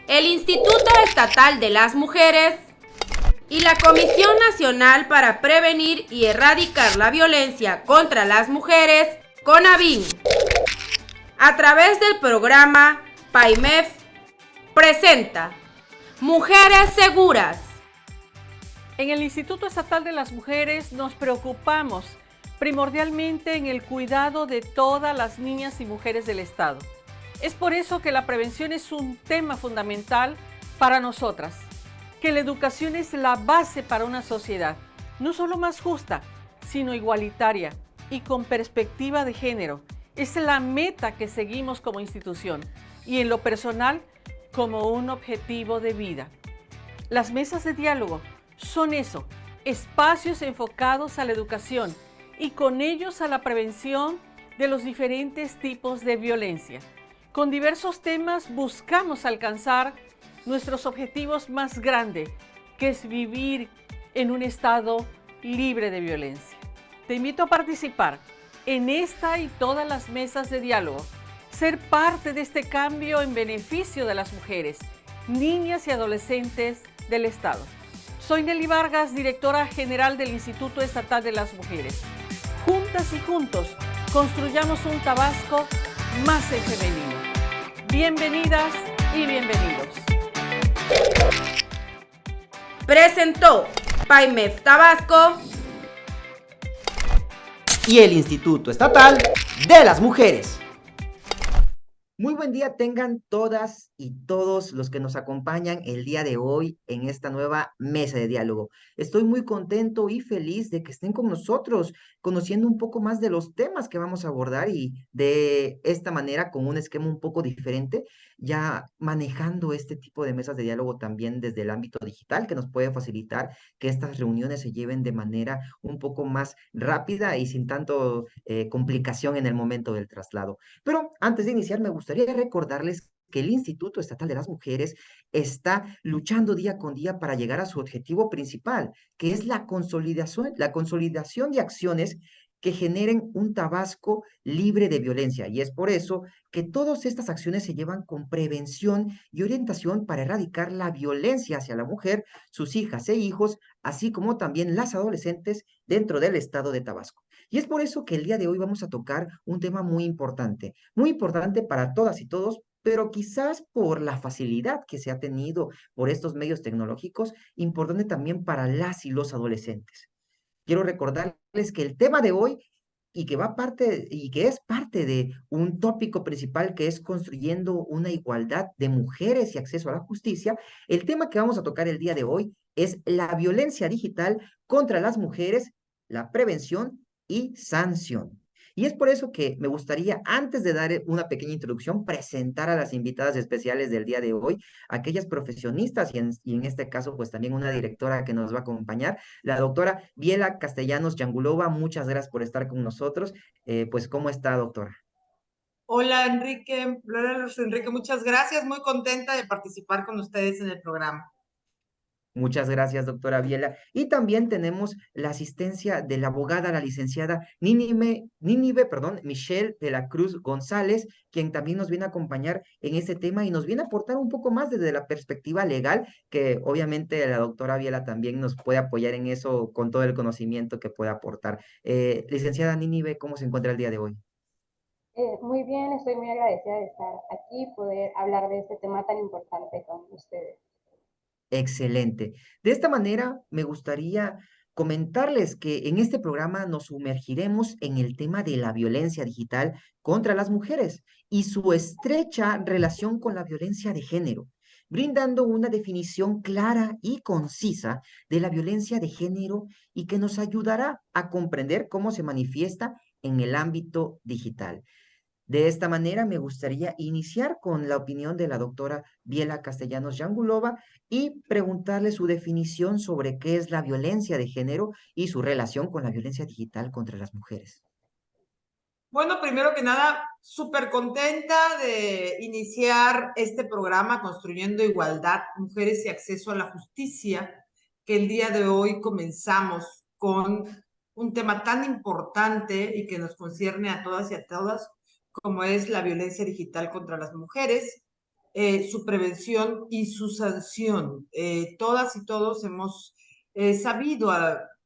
El Instituto Estatal de las Mujeres y la Comisión Nacional para Prevenir y Erradicar la Violencia contra las Mujeres, CONAVIM, a través del programa PAIMEF, presenta Mujeres Seguras. En el Instituto Estatal de las Mujeres nos preocupamos primordialmente en el cuidado de todas las niñas y mujeres del Estado. Es por eso que la prevención es un tema fundamental para nosotras, que la educación es la base para una sociedad, no solo más justa, sino igualitaria y con perspectiva de género. Es la meta que seguimos como institución y en lo personal como un objetivo de vida. Las mesas de diálogo son eso, espacios enfocados a la educación y con ellos a la prevención de los diferentes tipos de violencia. Con diversos temas buscamos alcanzar nuestros objetivos más grandes, que es vivir en un estado libre de violencia. Te invito a participar en esta y todas las mesas de diálogo, ser parte de este cambio en beneficio de las mujeres, niñas y adolescentes del Estado. Soy Nelly Vargas, directora general del Instituto Estatal de las Mujeres. Juntas y juntos construyamos un Tabasco más femenino. Bienvenidas y bienvenidos. Presentó PAIMEF Tabasco y el Instituto Estatal de las Mujeres. Muy buen día tengan todas y todos los que nos acompañan el día de hoy en esta nueva mesa de diálogo. Estoy muy contento y feliz de que estén con nosotros, conociendo un poco más de los temas que vamos a abordar y de esta manera, con un esquema un poco diferente, ya manejando este tipo de mesas de diálogo también desde el ámbito digital, que nos puede facilitar que estas reuniones se lleven de manera un poco más rápida y sin tanto complicación en el momento del traslado. Pero antes de iniciar, me gustaría recordarles que el Instituto Estatal de las Mujeres está luchando día con día para llegar a su objetivo principal, que es la consolidación de acciones que generen un Tabasco libre de violencia. Y es por eso que todas estas acciones se llevan con prevención y orientación para erradicar la violencia hacia la mujer, sus hijas e hijos, así como también las adolescentes dentro del estado de Tabasco. Y es por eso que el día de hoy vamos a tocar un tema muy importante para todas y todos, pero quizás por la facilidad que se ha tenido por estos medios tecnológicos, importante también para las y los adolescentes. Quiero recordarles que el tema de hoy y que es parte de un tópico principal que es construyendo una igualdad de mujeres y acceso a la justicia, el tema que vamos a tocar el día de hoy es la violencia digital contra las mujeres, la prevención y sanción. Y es por eso que me gustaría, antes de dar una pequeña introducción, presentar a las invitadas especiales del día de hoy, aquellas profesionistas y en este caso, pues también una directora que nos va a acompañar, la doctora Biela Castellanos Yangulova. Muchas gracias por estar con nosotros. Pues, ¿cómo está, doctora? Hola, Enrique. Enrique, muchas gracias. Muy contenta de participar con ustedes en el programa. Muchas gracias, doctora Biela. Y también tenemos la asistencia de la abogada, la licenciada Michelle de la Cruz González, quien también nos viene a acompañar en este tema y nos viene a aportar un poco más desde la perspectiva legal, que obviamente la doctora Biela también nos puede apoyar en eso con todo el conocimiento que puede aportar. Licenciada Nínive, ¿cómo se encuentra el día de hoy? Muy bien, estoy muy agradecida de estar aquí y poder hablar de este tema tan importante con ustedes. Excelente. De esta manera, me gustaría comentarles que en este programa nos sumergiremos en el tema de la violencia digital contra las mujeres y su estrecha relación con la violencia de género, brindando una definición clara y concisa de la violencia de género y que nos ayudará a comprender cómo se manifiesta en el ámbito digital. De esta manera, me gustaría iniciar con la opinión de la doctora Biela Castellanos Yangulova y preguntarle su definición sobre qué es la violencia de género y su relación con la violencia digital contra las mujeres. Bueno, primero que nada, súper contenta de iniciar este programa Construyendo Igualdad, Mujeres y Acceso a la Justicia, que el día de hoy comenzamos con un tema tan importante y que nos concierne a todas y a todas, como es la violencia digital contra las mujeres. su prevención y su sanción. Todas y todos hemos sabido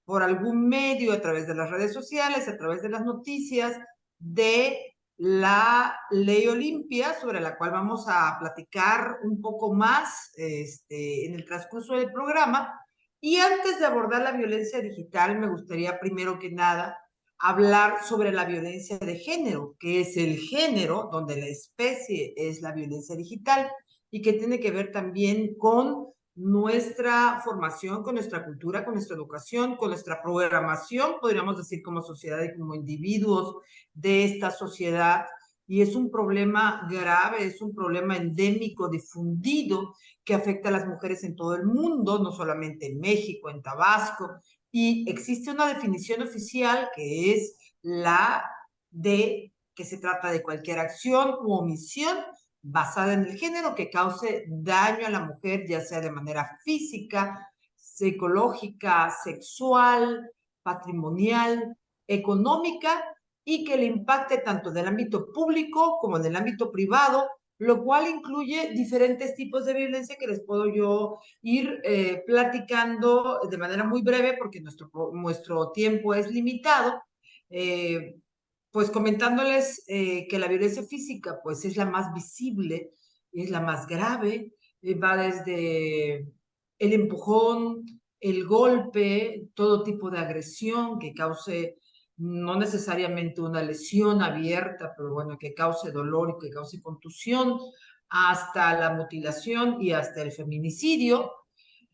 por algún medio, a través de las redes sociales, a través de las noticias, de la Ley Olimpia, sobre la cual vamos a platicar un poco más en el transcurso del programa. Y antes de abordar la violencia digital, me gustaría primero que nada hablar sobre la violencia de género, que es el género donde la especie es la violencia digital y que tiene que ver también con nuestra formación, con nuestra cultura, con nuestra educación, con nuestra programación, podríamos decir como sociedad y como individuos de esta sociedad. Y es un problema grave, es un problema endémico, difundido, que afecta a las mujeres en todo el mundo, no solamente en México, en Tabasco. Y existe una definición oficial que es la de que se trata de cualquier acción u omisión basada en el género que cause daño a la mujer, ya sea de manera física, psicológica, sexual, patrimonial, económica, y que le impacte tanto en el ámbito público como en el ámbito privado, lo cual incluye diferentes tipos de violencia que les puedo yo ir platicando de manera muy breve porque nuestro tiempo es limitado. Pues comentándoles que la violencia física pues es la más visible, es la más grave, va desde el empujón, el golpe, todo tipo de agresión que cause no necesariamente una lesión abierta, pero bueno, que cause dolor y que cause contusión, hasta la mutilación y hasta el feminicidio.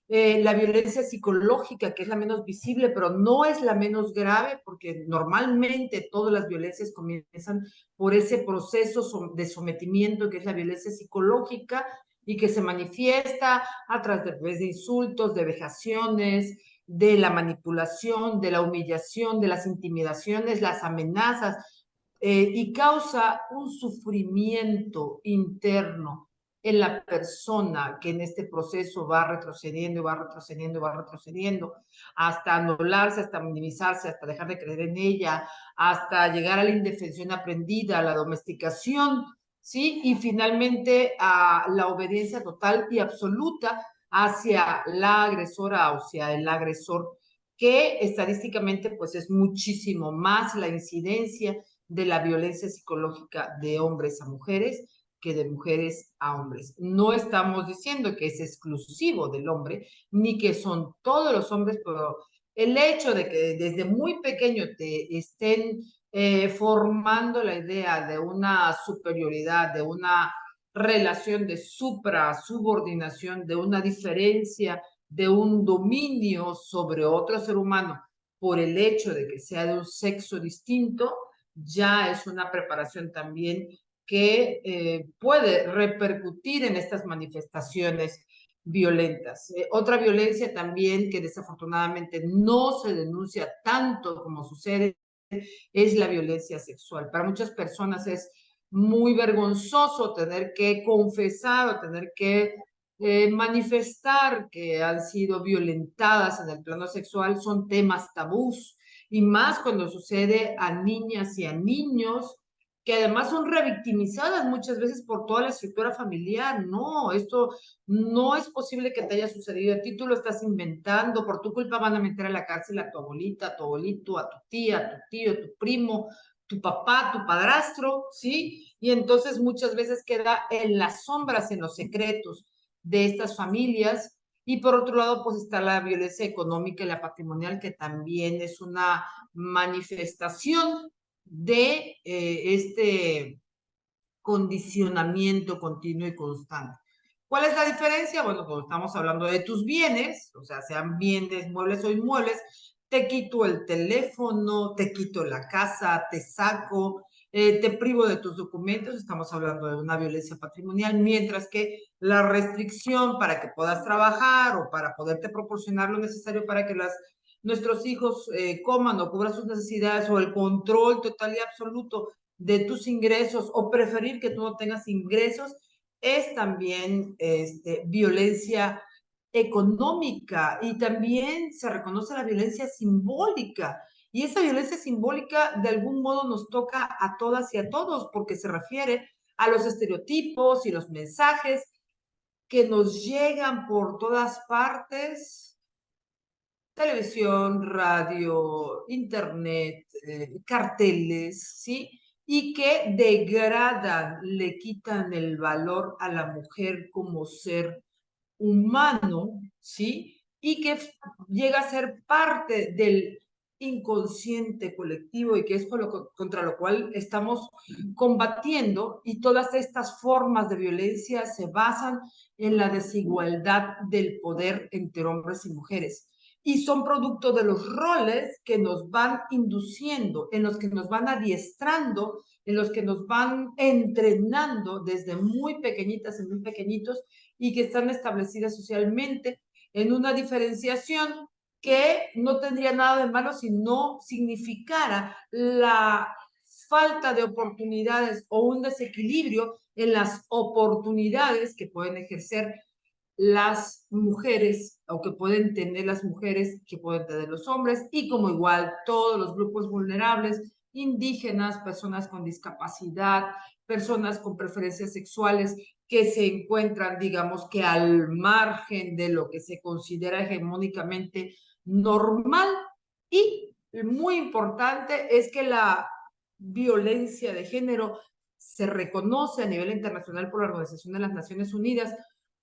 La violencia psicológica, que es la menos visible, pero no es la menos grave, porque normalmente todas las violencias comienzan por ese proceso de sometimiento, que es la violencia psicológica, y que se manifiesta a través de insultos, de vejaciones, de la manipulación, de la humillación, de las intimidaciones, las amenazas, y causa un sufrimiento interno en la persona que en este proceso va retrocediendo, va retrocediendo, va retrocediendo, hasta anularse, hasta minimizarse, hasta dejar de creer en ella, hasta llegar a la indefensión aprendida, a la domesticación, ¿sí? Y finalmente a la obediencia total y absoluta hacia la agresora o hacia el agresor, que estadísticamente pues es muchísimo más la incidencia de la violencia psicológica de hombres a mujeres que de mujeres a hombres. No estamos diciendo que es exclusivo del hombre, ni que son todos los hombres, pero el hecho de que desde muy pequeño te estén formando la idea de una superioridad, de una relación de supra-subordinación, de una diferencia, de un dominio sobre otro ser humano por el hecho de que sea de un sexo distinto, ya es una preparación también que puede repercutir en estas manifestaciones violentas. Otra violencia también que desafortunadamente no se denuncia tanto como sucede es la violencia sexual. Para muchas personas es muy vergonzoso tener que confesar o tener que manifestar que han sido violentadas en el plano sexual. Son temas tabús, y más cuando sucede a niñas y a niños que además son revictimizadas muchas veces por toda la estructura familiar. No, esto no es posible que te haya sucedido a ti, tú lo estás inventando, por tu culpa van a meter a la cárcel a tu abuelita, a tu abuelito, a tu tía, a tu tío, a tu primo, tu papá, tu padrastro, ¿sí? Y entonces muchas veces queda en las sombras, en los secretos de estas familias. Y por otro lado, pues está la violencia económica y la patrimonial, que también es una manifestación de este condicionamiento continuo y constante. ¿Cuál es la diferencia? Bueno, cuando estamos hablando de tus bienes, o sea, sean bienes, muebles o inmuebles, te quito el teléfono, te quito la casa, te saco, te privo de tus documentos, estamos hablando de una violencia patrimonial, mientras que la restricción para que puedas trabajar o para poderte proporcionar lo necesario para que nuestros hijos coman o cubran sus necesidades, o el control total y absoluto de tus ingresos, o preferir que tú no tengas ingresos, es también violencia económica. Y también se reconoce la violencia simbólica, y esa violencia simbólica de algún modo nos toca a todas y a todos, porque se refiere a los estereotipos y los mensajes que nos llegan por todas partes, televisión, radio, internet, carteles, ¿sí? Y que degradan, le quitan el valor a la mujer como ser humano, ¿sí? Y que llega a ser parte del inconsciente colectivo y que es contra lo cual estamos combatiendo, y todas estas formas de violencia se basan en la desigualdad del poder entre hombres y mujeres y son producto de los roles que nos van induciendo, en los que nos van adiestrando, en los que nos van entrenando desde muy pequeñitas y muy pequeñitos y que están establecidas socialmente en una diferenciación que no tendría nada de malo si no significara la falta de oportunidades o un desequilibrio en las oportunidades que pueden ejercer las mujeres o que pueden tener las mujeres, que pueden tener los hombres y como igual todos los grupos vulnerables, indígenas, personas con discapacidad, personas con preferencias sexuales que se encuentran, digamos que al margen de lo que se considera hegemónicamente normal. Y muy importante es que la violencia de género se reconoce a nivel internacional por la Organización de las Naciones Unidas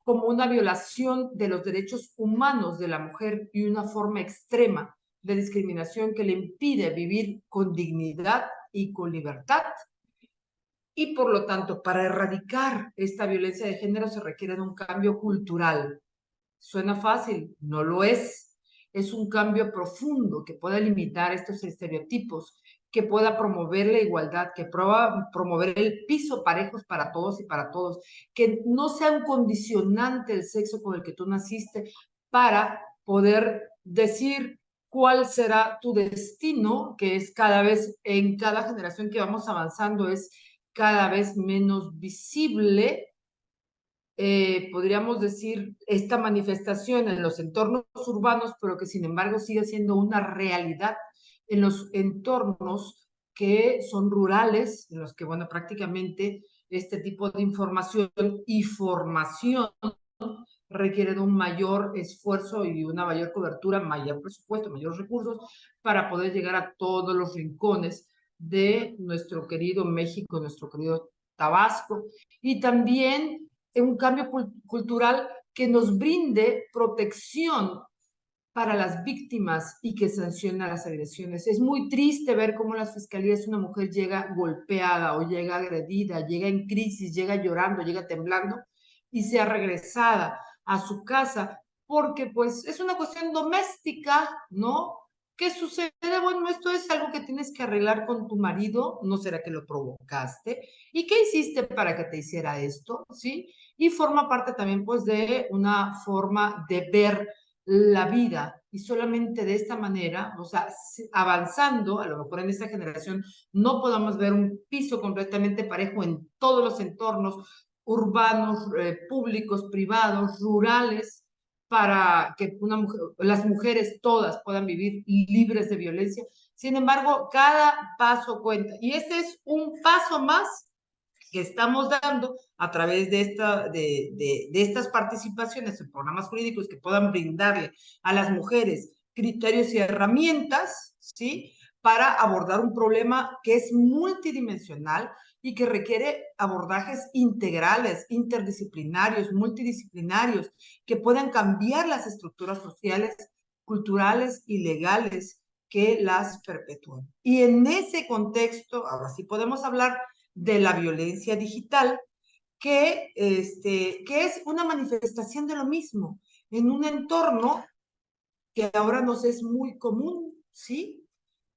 como una violación de los derechos humanos de la mujer y una forma extrema de discriminación que le impide vivir con dignidad y con libertad. Y por lo tanto, para erradicar esta violencia de género se requiere de un cambio cultural. Suena fácil, no lo es. Es un cambio profundo que pueda limitar estos estereotipos, que pueda promover la igualdad, que pueda promover el piso parejos para todos y para todos, que no sea un condicionante el sexo con el que tú naciste para poder decir cuál será tu destino, que es cada vez, en cada generación que vamos avanzando, es cada vez menos visible. Podríamos decir, esta manifestación en los entornos urbanos, pero que sin embargo sigue siendo una realidad en los entornos que son rurales, en los que, bueno, prácticamente este tipo de información y formación requiere de un mayor esfuerzo y una mayor cobertura, mayor presupuesto, mayores recursos para poder llegar a todos los rincones de nuestro querido México, nuestro querido Tabasco, y también un cambio cultural que nos brinde protección para las víctimas y que sanciona las agresiones. Es muy triste ver cómo las fiscalías una mujer llega golpeada o llega agredida, llega en crisis, llega llorando, llega temblando y sea regresada a su casa porque pues es una cuestión doméstica, ¿no? ¿Qué sucede? Bueno, esto es algo que tienes que arreglar con tu marido, ¿no será que lo provocaste? ¿Y qué hiciste para que te hiciera esto? ¿Sí? Y forma parte también pues de una forma de ver la vida y solamente de esta manera, o sea, avanzando, a lo mejor en esta generación no podamos ver un piso completamente parejo en todos los entornos urbanos, públicos, privados, rurales, para que las mujeres todas puedan vivir libres de violencia. Sin embargo, cada paso cuenta. Y este es un paso más que estamos dando a través de estas participaciones en programas jurídicos que puedan brindarle a las mujeres criterios y herramientas, ¿sí? Para abordar un problema que es multidimensional y que requiere abordajes integrales, interdisciplinarios, multidisciplinarios, que puedan cambiar las estructuras sociales, culturales y legales que las perpetúan. Y en ese contexto, ahora sí podemos hablar de la violencia digital, que es una manifestación de lo mismo, en un entorno que ahora nos es muy común, ¿sí?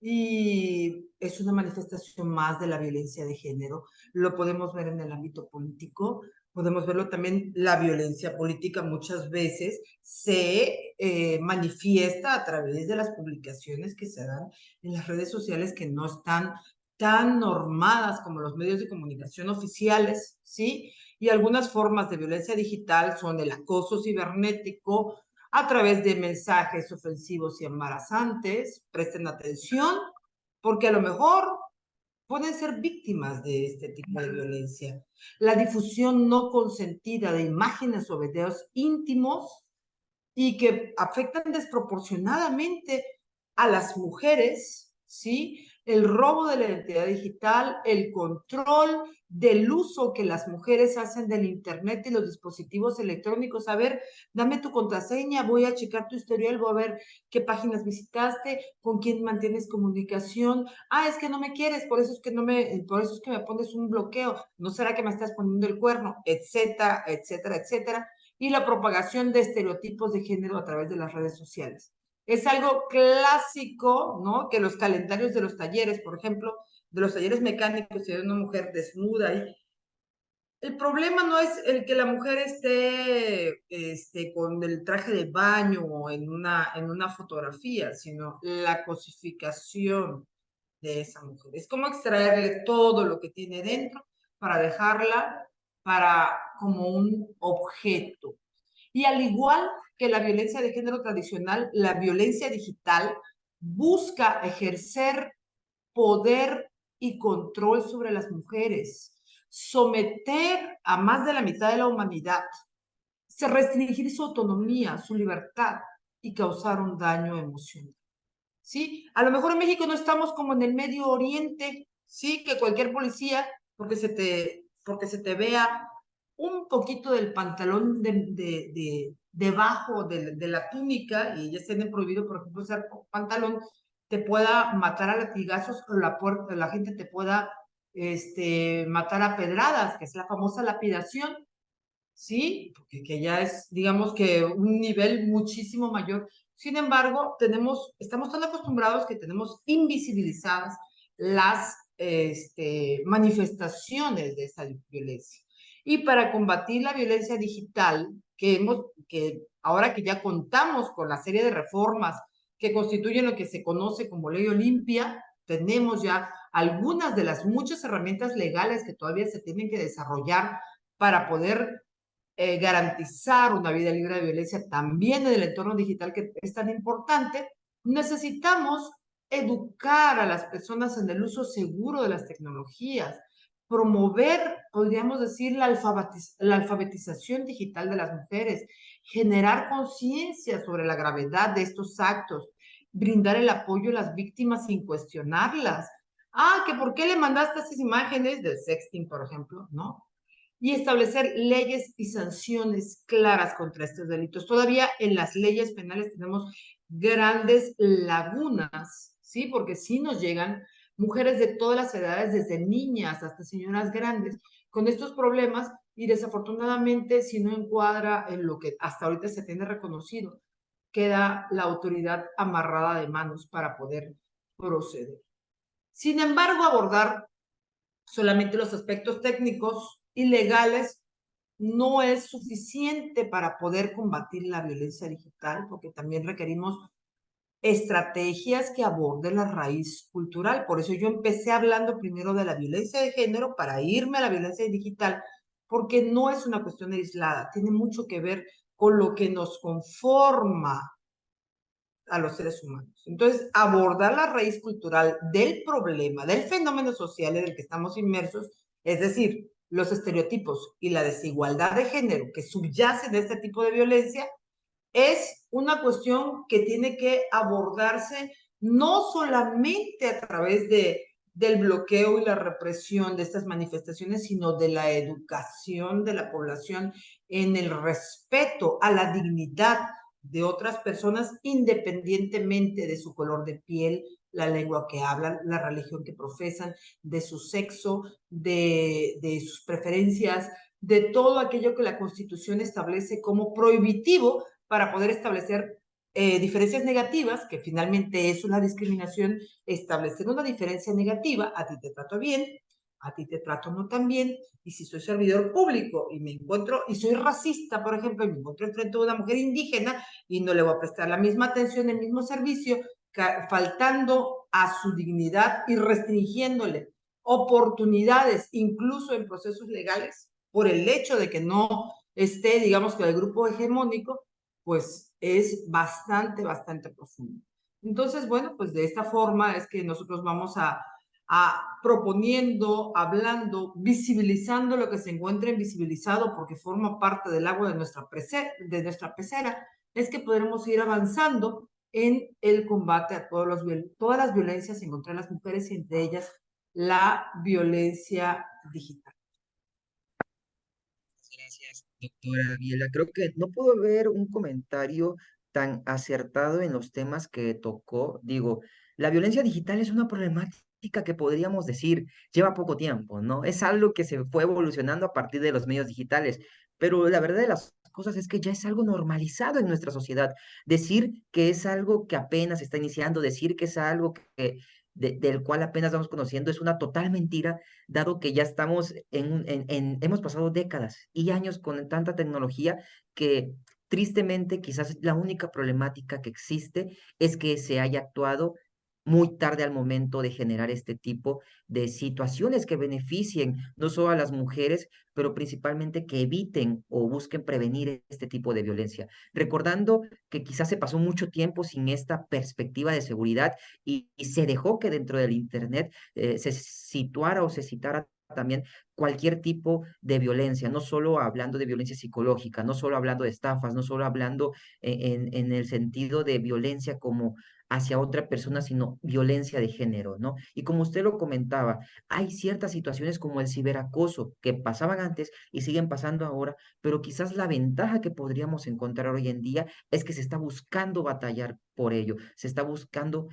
Y es una manifestación más de la violencia de género. Lo podemos ver en el ámbito político, podemos verlo también, la violencia política muchas veces se manifiesta a través de las publicaciones que se dan en las redes sociales que no están tan normadas como los medios de comunicación oficiales, ¿sí? Y algunas formas de violencia digital son el acoso cibernético a través de mensajes ofensivos y embarazantes. Presten atención, porque a lo mejor pueden ser víctimas de este tipo de violencia. La difusión no consentida de imágenes o videos íntimos y que afectan desproporcionadamente a las mujeres, ¿sí? El robo de la identidad digital, el control del uso que las mujeres hacen del internet y los dispositivos electrónicos. A ver, dame tu contraseña, voy a checar tu historial, voy a ver qué páginas visitaste, con quién mantienes comunicación. Ah, es que no me quieres, por eso es que por eso es que me pones un bloqueo. ¿No será que me estás poniendo el cuerno? Etcétera, etcétera, etcétera. Y la propagación de estereotipos de género a través de las redes sociales. Es algo clásico, ¿no? Que los calendarios de los talleres, por ejemplo, de los talleres mecánicos, si hay una mujer desnuda ahí. El problema no es el que la mujer esté con el traje de baño o en una fotografía, sino la cosificación de esa mujer. Es como extraerle todo lo que tiene dentro para dejarla como un objeto. Y al igual que la violencia de género tradicional, la violencia digital busca ejercer poder y control sobre las mujeres, someter a más de la mitad de la humanidad, restringir su autonomía, su libertad y causar un daño emocional. ¿Sí? A lo mejor en México no estamos como en el Medio Oriente, ¿sí? Que cualquier policía, porque se te vea un poquito del pantalón debajo de la túnica y ya tienen prohibido, por ejemplo, usar pantalón, te pueda matar a latigazos o la gente te pueda matar a pedradas, que es la famosa lapidación, ¿sí? Porque que ya es, digamos que un nivel muchísimo mayor. Sin embargo, estamos tan acostumbrados que tenemos invisibilizadas las manifestaciones de esta violencia. Y para combatir la violencia digital, que ahora que ya contamos con la serie de reformas que constituyen lo que se conoce como Ley Olimpia, tenemos ya algunas de las muchas herramientas legales que todavía se tienen que desarrollar para poder garantizar una vida libre de violencia también en el entorno digital que es tan importante, necesitamos educar a las personas en el uso seguro de las tecnologías, promover, podríamos decir, la alfabetización digital de las mujeres, generar conciencia sobre la gravedad de estos actos, brindar el apoyo a las víctimas sin cuestionarlas. Ah, que por qué le mandaste esas imágenes del sexting, por ejemplo, ¿no? Y establecer leyes y sanciones claras contra estos delitos. Todavía en las leyes penales tenemos grandes lagunas, ¿sí? Porque sí nos llegan mujeres de todas las edades, desde niñas hasta señoras grandes, con estos problemas y desafortunadamente si no encuadra en lo que hasta ahorita se tiene reconocido, queda la autoridad amarrada de manos para poder proceder. Sin embargo, abordar solamente los aspectos técnicos y legales no es suficiente para poder combatir la violencia digital, porque también requerimos estrategias que aborden la raíz cultural. Por eso yo empecé hablando primero de la violencia de género para irme a la violencia digital, porque no es una cuestión aislada, tiene mucho que ver con lo que nos conforma a los seres humanos. Entonces, abordar la raíz cultural del problema, del fenómeno social en el que estamos inmersos, es decir, los estereotipos y la desigualdad de género que subyacen de este tipo de violencia, es una cuestión que tiene que abordarse no solamente a través del bloqueo y la represión de estas manifestaciones, sino de la educación de la población en el respeto a la dignidad de otras personas, independientemente de su color de piel, la lengua que hablan, la religión que profesan, de su sexo, de sus preferencias, de todo aquello que la Constitución establece como prohibitivo para poder establecer diferencias negativas, que finalmente eso es la discriminación, establecer una diferencia negativa, a ti te trato bien, a ti te trato no tan bien, y si soy servidor público y me encuentro, y soy racista, por ejemplo, y me encuentro enfrente de una mujer indígena y no le voy a prestar la misma atención, el mismo servicio, faltando a su dignidad y restringiéndole oportunidades, incluso en procesos legales, por el hecho de que no esté, digamos, con el grupo hegemónico, pues es bastante, bastante profundo. Entonces, bueno, pues de esta forma es que nosotros vamos a proponiendo, hablando, visibilizando lo que se encuentra invisibilizado porque forma parte del agua de nuestra pecera, es que podremos ir avanzando en el combate a todas las violencias en contra de las mujeres y entre ellas la violencia digital. Gracias, doctora Biela. Creo que no puedo ver un comentario tan acertado en los temas que tocó. Digo, la violencia digital es una problemática que podríamos decir lleva poco tiempo, ¿no? Es algo que se fue evolucionando a partir de los medios digitales, pero la verdad de las cosas es que ya es algo normalizado en nuestra sociedad. Decir que es algo que apenas está iniciando, decir que es algo del cual apenas vamos conociendo es una total mentira, dado que ya estamos hemos pasado décadas y años con tanta tecnología que tristemente quizás la única problemática que existe es que se haya actuado muy tarde al momento de generar este tipo de situaciones que beneficien no solo a las mujeres, pero principalmente que eviten o busquen prevenir este tipo de violencia. Recordando que quizás se pasó mucho tiempo sin esta perspectiva de seguridad y se dejó que dentro del Internet se situara o se citara también cualquier tipo de violencia, no solo hablando de violencia psicológica, no solo hablando de estafas, no solo hablando en el sentido de violencia como hacia otra persona, sino violencia de género, ¿no? Y como usted lo comentaba, hay ciertas situaciones como el ciberacoso que pasaban antes y siguen pasando ahora, pero quizás la ventaja que podríamos encontrar hoy en día es que se está buscando batallar por ello, se está buscando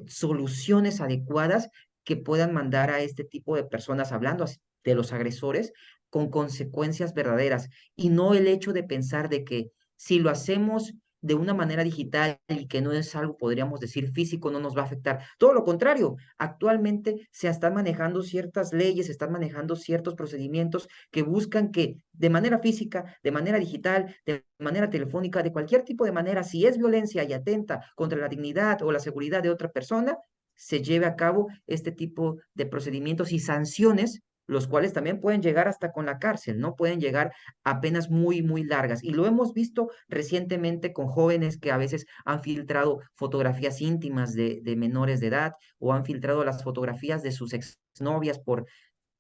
soluciones adecuadas que puedan mandar a este tipo de personas, hablando de los agresores, con consecuencias verdaderas y no el hecho de pensar de que si lo hacemos de una manera digital y que no es algo, podríamos decir, físico, no nos va a afectar. Todo lo contrario, actualmente se están manejando ciertas leyes, se están manejando ciertos procedimientos que buscan que de manera física, de manera digital, de manera telefónica, de cualquier tipo de manera, si es violencia y atenta contra la dignidad o la seguridad de otra persona, se lleve a cabo este tipo de procedimientos y sanciones, los cuales también pueden llegar hasta con la cárcel, ¿no? Pueden llegar a penas muy, muy largas. Y lo hemos visto recientemente con jóvenes que a veces han filtrado fotografías íntimas de menores de edad o han filtrado las fotografías de sus exnovias por,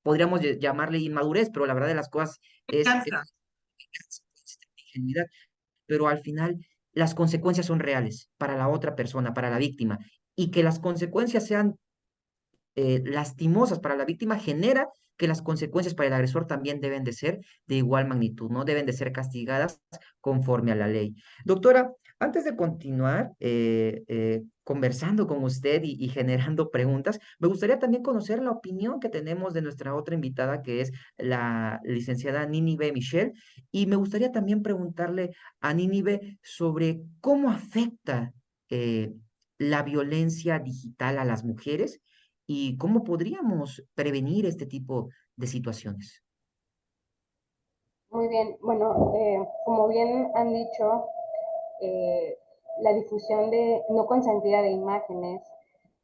podríamos llamarle inmadurez, pero la verdad de las cosas Venganza. es ingenuidad, pero al final las consecuencias son reales para la otra persona, para la víctima, y que las consecuencias sean lastimosas para la víctima genera que las consecuencias para el agresor también deben de ser de igual magnitud, ¿no? Deben de ser castigadas conforme a la ley. Doctora, antes de continuar conversando con usted y generando preguntas, me gustaría también conocer la opinión que tenemos de nuestra otra invitada, que es la licenciada Nínive Michel, y me gustaría también preguntarle a Nínive sobre cómo afecta la violencia digital a las mujeres y cómo podríamos prevenir este tipo de situaciones. Muy bien, bueno, como bien han dicho, eh, la difusión de no consentida de imágenes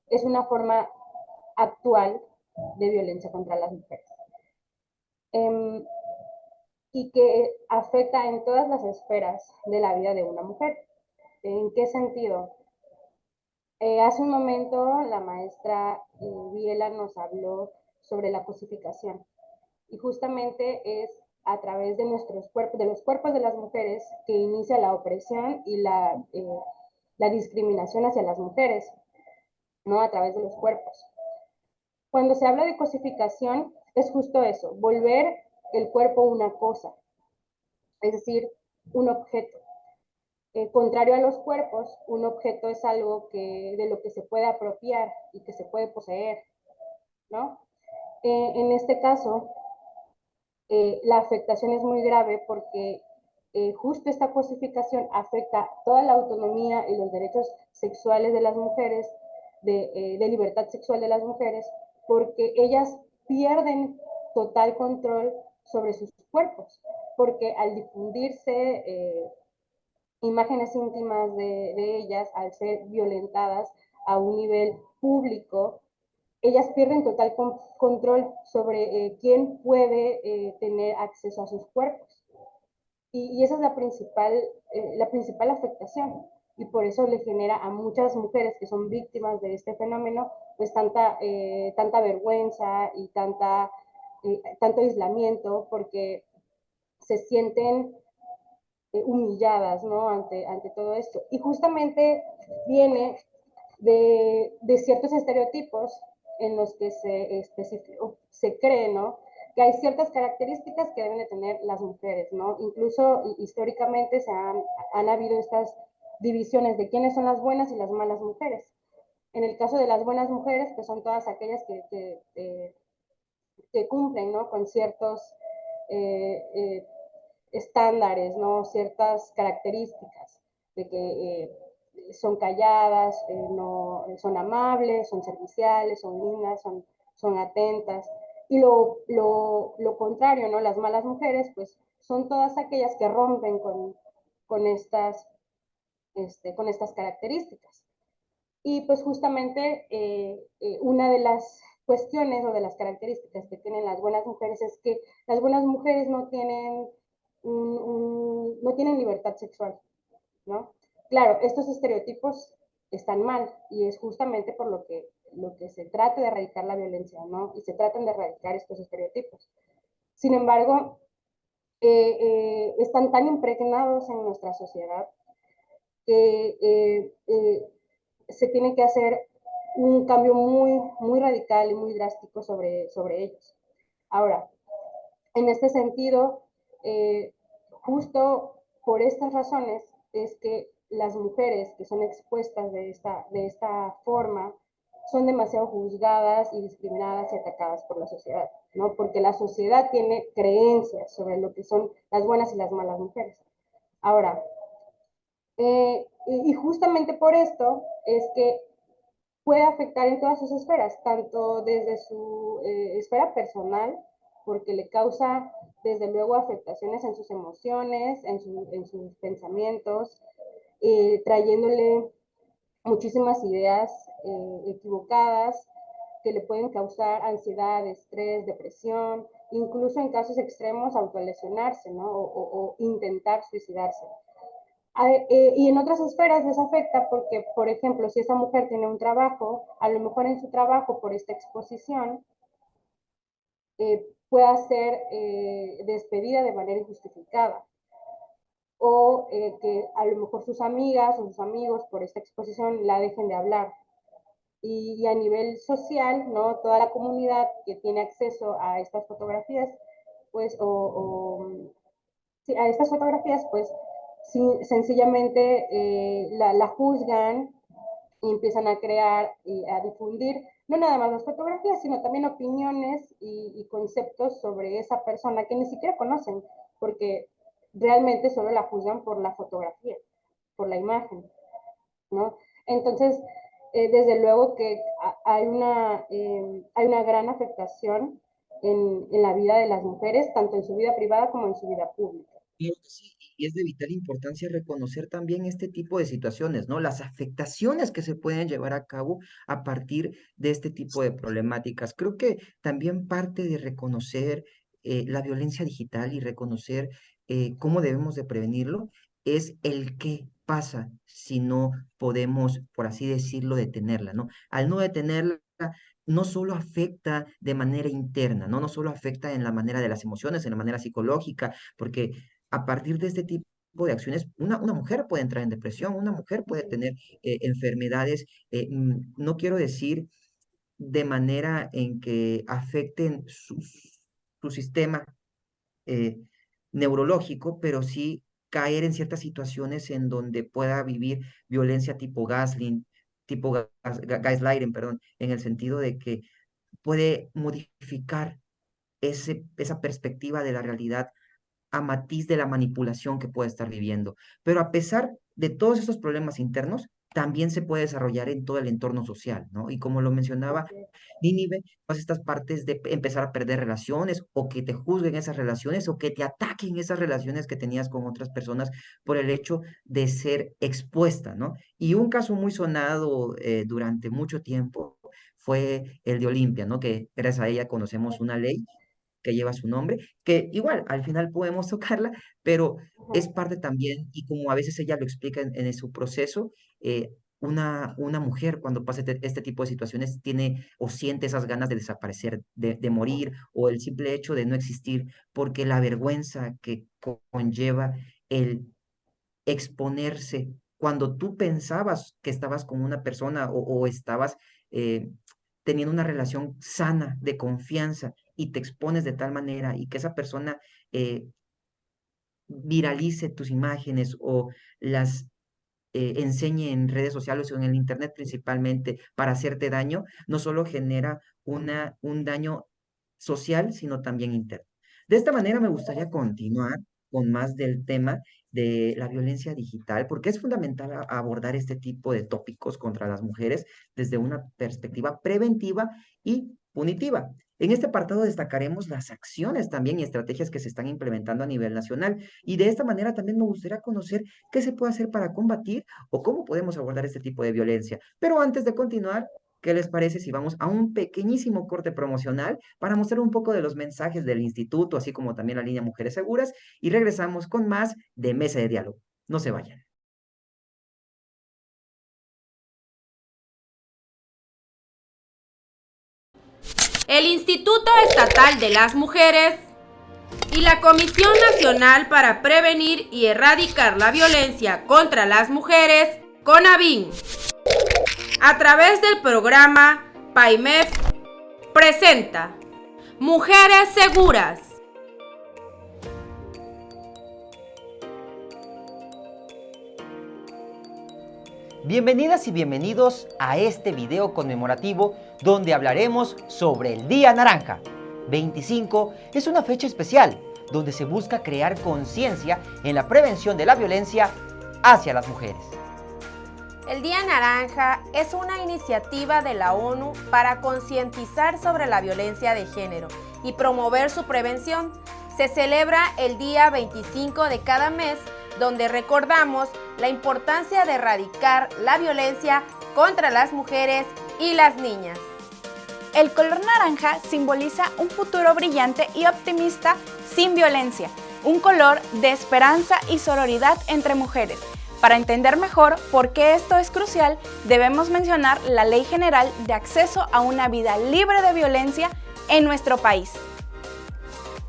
es una forma actual de violencia contra las mujeres. Em, y que afecta en todas las esferas de la vida de una mujer. ¿En qué sentido? Hace un momento la maestra Biela nos habló sobre la cosificación y justamente es a través de nuestros cuerpos, de los cuerpos de las mujeres, que inicia la opresión y la discriminación hacia las mujeres, ¿no? A través de los cuerpos. Cuando se habla de cosificación, es justo eso, volver el cuerpo una cosa, es decir, un objeto. Contrario a los cuerpos, un objeto es algo de lo que se puede apropiar y que se puede poseer, ¿no? En este caso, la afectación es muy grave porque justo esta cosificación afecta toda la autonomía y los derechos sexuales de las mujeres, de libertad sexual de las mujeres, porque ellas pierden total control sobre sus cuerpos, porque al difundirse imágenes íntimas de ellas, al ser violentadas a un nivel público, ellas pierden total control sobre quién puede tener acceso a sus cuerpos. Y esa es la principal afectación. y por eso le genera a muchas mujeres que son víctimas de este fenómeno, pues tanta vergüenza y tanto aislamiento, porque se sienten humilladas, ¿no? Ante todo esto. Y justamente viene de ciertos estereotipos en los que se cree, ¿no? Que hay ciertas características que deben de tener las mujeres, ¿no? Incluso históricamente han habido estas divisiones de quiénes son las buenas y las malas mujeres. En el caso de las buenas mujeres, pues son todas aquellas que cumplen, ¿no? Con ciertos eh, eh, estándares, ¿no? Ciertas características de que son calladas, no, son amables, son serviciales, son lindas, son atentas. Y lo contrario, ¿no? Las malas mujeres, pues son todas aquellas que rompen con con estas características. Y pues justamente una de las cuestiones o de las características que tienen las buenas mujeres es que las buenas mujeres no tienen libertad sexual, ¿no? Claro, estos estereotipos están mal y es justamente por lo que se trata de erradicar la violencia, ¿no? Y se tratan de erradicar estos estereotipos. Sin embargo, están tan impregnados en nuestra sociedad que se tiene que hacer un cambio muy radical y muy drástico sobre ellos. Ahora, en este sentido, justo por estas razones es que las mujeres que son expuestas de esta forma son demasiado juzgadas y discriminadas y atacadas por la sociedad, ¿no? Porque la sociedad tiene creencias sobre lo que son las buenas y las malas mujeres. Ahora, y justamente por esto es que puede afectar en todas sus esferas, tanto desde su esfera personal, porque le causa desde luego afectaciones en sus emociones, en sus pensamientos, trayéndole muchísimas ideas equivocadas que le pueden causar ansiedad, estrés, depresión, incluso en casos extremos autolesionarse, ¿no? O intentar suicidarse. Y en otras esferas les afecta porque, por ejemplo, si esa mujer tiene un trabajo, a lo mejor en su trabajo, por esta exposición, pueda ser despedida de manera injustificada. O que a lo mejor sus amigas o sus amigos por esta exposición la dejen de hablar. Y a nivel social, ¿no? Toda la comunidad que tiene acceso a estas fotografías, pues, sí, a estas fotografías, pues, sencillamente la juzgan y empiezan a crear y a difundir no nada más las fotografías, sino también opiniones y conceptos sobre esa persona que ni siquiera conocen, porque realmente solo la juzgan por la fotografía, por la imagen, ¿no? Entonces, desde luego que hay una gran afectación en la vida de las mujeres, tanto en su vida privada como en su vida pública. Claro que sí, y es de vital importancia reconocer también este tipo de situaciones, ¿no? Las afectaciones que se pueden llevar a cabo a partir de este tipo de problemáticas. Creo que también parte de reconocer la violencia digital y reconocer cómo debemos de prevenirlo es el qué pasa si no podemos, por así decirlo, detenerla, ¿no? Al no detenerla, no solo afecta de manera interna, ¿no? No solo afecta en la manera de las emociones, en la manera psicológica, porque a partir de este tipo de acciones, una mujer puede entrar en depresión, una mujer puede tener enfermedades, no quiero decir de manera en que afecten su sistema eh, neurológico, pero sí caer en ciertas situaciones en donde pueda vivir violencia tipo gaslighting, gaslighting, perdón, en el sentido de que puede modificar esa perspectiva de la realidad a matiz de la manipulación que puede estar viviendo. Pero a pesar de todos esos problemas internos, también se puede desarrollar en todo el entorno social, ¿no? Y como lo mencionaba Nínive, todas estas partes de empezar a perder relaciones o que te juzguen esas relaciones o que te ataquen esas relaciones que tenías con otras personas por el hecho de ser expuesta, ¿no? Y un caso muy sonado durante mucho tiempo fue el de Olimpia, ¿no? Que gracias a ella conocemos una ley que lleva su nombre, que igual al final podemos tocarla, pero es parte también, y como a veces ella lo explica en su proceso, una mujer cuando pasa este tipo de situaciones tiene o siente esas ganas de desaparecer, de morir, o el simple hecho de no existir, porque la vergüenza que conlleva el exponerse cuando tú pensabas que estabas con una persona o estabas eh, teniendo una relación sana de confianza y te expones de tal manera y que esa persona eh, viralice tus imágenes o las enseñe en redes sociales o en el internet principalmente para hacerte daño, no solo genera un daño social, sino también interno. De esta manera me gustaría continuar con más del tema de la violencia digital, porque es fundamental abordar este tipo de tópicos contra las mujeres desde una perspectiva preventiva y punitiva. En este apartado destacaremos las acciones también y estrategias que se están implementando a nivel nacional. Y de esta manera también me gustaría conocer qué se puede hacer para combatir o cómo podemos abordar este tipo de violencia. Pero antes de continuar, ¿qué les parece si vamos a un pequeñísimo corte promocional para mostrar un poco de los mensajes del instituto, así como también la línea Mujeres Seguras, y regresamos con más de Mesa de Diálogo? No se vayan. El Instituto Estatal de las Mujeres y la Comisión Nacional para Prevenir y Erradicar la Violencia contra las Mujeres, CONAVIN, a través del programa PAIMEF, presenta Mujeres Seguras. Bienvenidas y bienvenidos a este video conmemorativo donde hablaremos sobre el Día Naranja. 25 es una fecha especial donde se busca crear conciencia en la prevención de la violencia hacia las mujeres. El Día Naranja es una iniciativa de la ONU para concientizar sobre la violencia de género y promover su prevención. Se celebra el día 25 de cada mes, donde recordamos la importancia de erradicar la violencia contra las mujeres y las niñas. El color naranja simboliza un futuro brillante y optimista sin violencia, un color de esperanza y sororidad entre mujeres. Para entender mejor por qué esto es crucial, debemos mencionar la Ley General de Acceso a una Vida Libre de Violencia en nuestro país.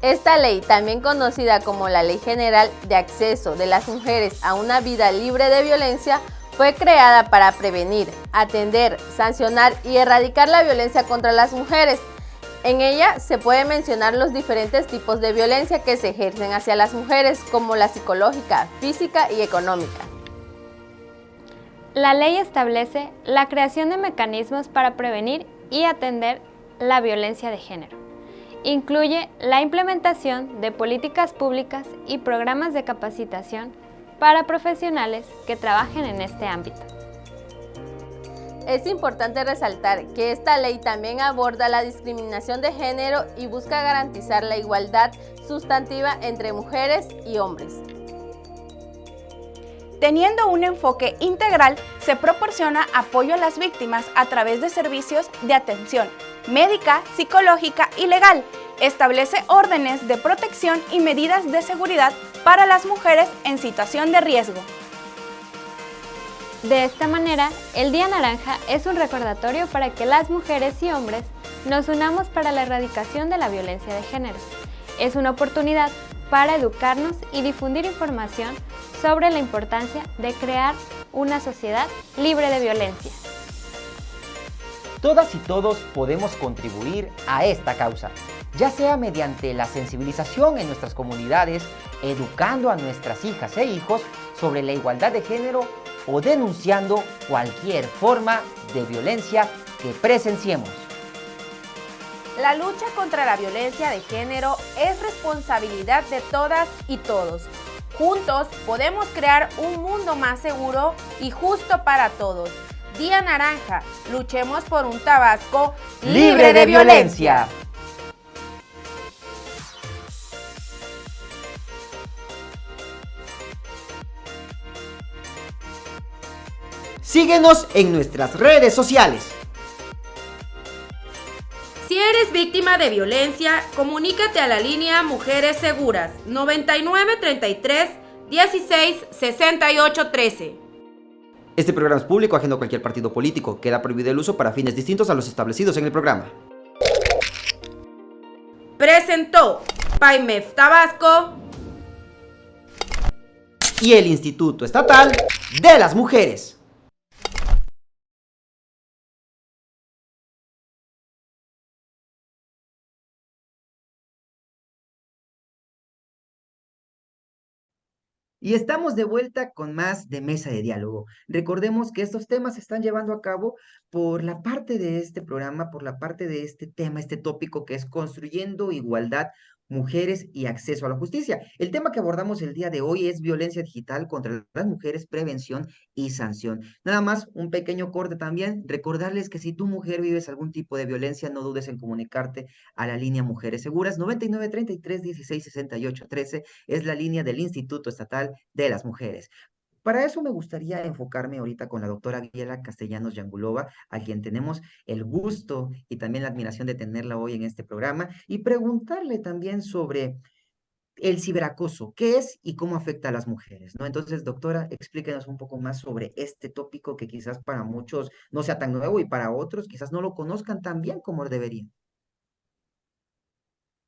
Esta ley, también conocida como la Ley General de Acceso de las Mujeres a una Vida Libre de Violencia, fue creada para prevenir, atender, sancionar y erradicar la violencia contra las mujeres. En ella se puede mencionar los diferentes tipos de violencia que se ejercen hacia las mujeres, como la psicológica, física y económica. La ley establece la creación de mecanismos para prevenir y atender la violencia de género. Incluye la implementación de políticas públicas y programas de capacitación para profesionales que trabajen en este ámbito. Es importante resaltar que esta ley también aborda la discriminación de género y busca garantizar la igualdad sustantiva entre mujeres y hombres. Teniendo un enfoque integral, se proporciona apoyo a las víctimas a través de servicios de atención médica, psicológica y legal. Establece órdenes de protección y medidas de seguridad para las mujeres en situación de riesgo. De esta manera, el Día Naranja es un recordatorio para que las mujeres y hombres nos unamos para la erradicación de la violencia de género. Es una oportunidad para educarnos y difundir información sobre la importancia de crear una sociedad libre de violencia. Todas y todos podemos contribuir a esta causa, ya sea mediante la sensibilización en nuestras comunidades, educando a nuestras hijas e hijos sobre la igualdad de género o denunciando cualquier forma de violencia que presenciemos. La lucha contra la violencia de género es responsabilidad de todas y todos. Juntos podemos crear un mundo más seguro y justo para todos. Día Naranja, luchemos por un Tabasco libre de violencia. Síguenos en nuestras redes sociales. Si eres víctima víctima de violencia, comunícate a la línea Mujeres Seguras 9933 16 68 13. Este programa es público, ajeno a cualquier partido político. Queda prohibido el uso para fines distintos a los establecidos en el programa. Presentó PAIMEF Tabasco Y el Instituto Estatal de las Mujeres. Y estamos de vuelta con más de Mesa de Diálogo. Recordemos que estos temas se están llevando a cabo por la parte de este programa, por la parte de este tema, este tópico que es construyendo igualdad, mujeres y acceso a la justicia. El tema que abordamos el día de hoy es violencia digital contra las mujeres, prevención y sanción. Nada más un pequeño corte también, recordarles que si tu mujer vives algún tipo de violencia, no dudes en comunicarte a la línea Mujeres Seguras 99 33 16 68 13. Es la línea del Instituto Estatal de las Mujeres. Para eso me gustaría enfocarme ahorita con la doctora Giela Castellanos Yangulova, a quien tenemos el gusto y también la admiración de tenerla hoy en este programa, y preguntarle también sobre el ciberacoso, qué es y cómo afecta a las mujeres, ¿no? Entonces, doctora, explíquenos un poco más sobre este tópico que quizás para muchos no sea tan nuevo y para otros quizás no lo conozcan tan bien como deberían.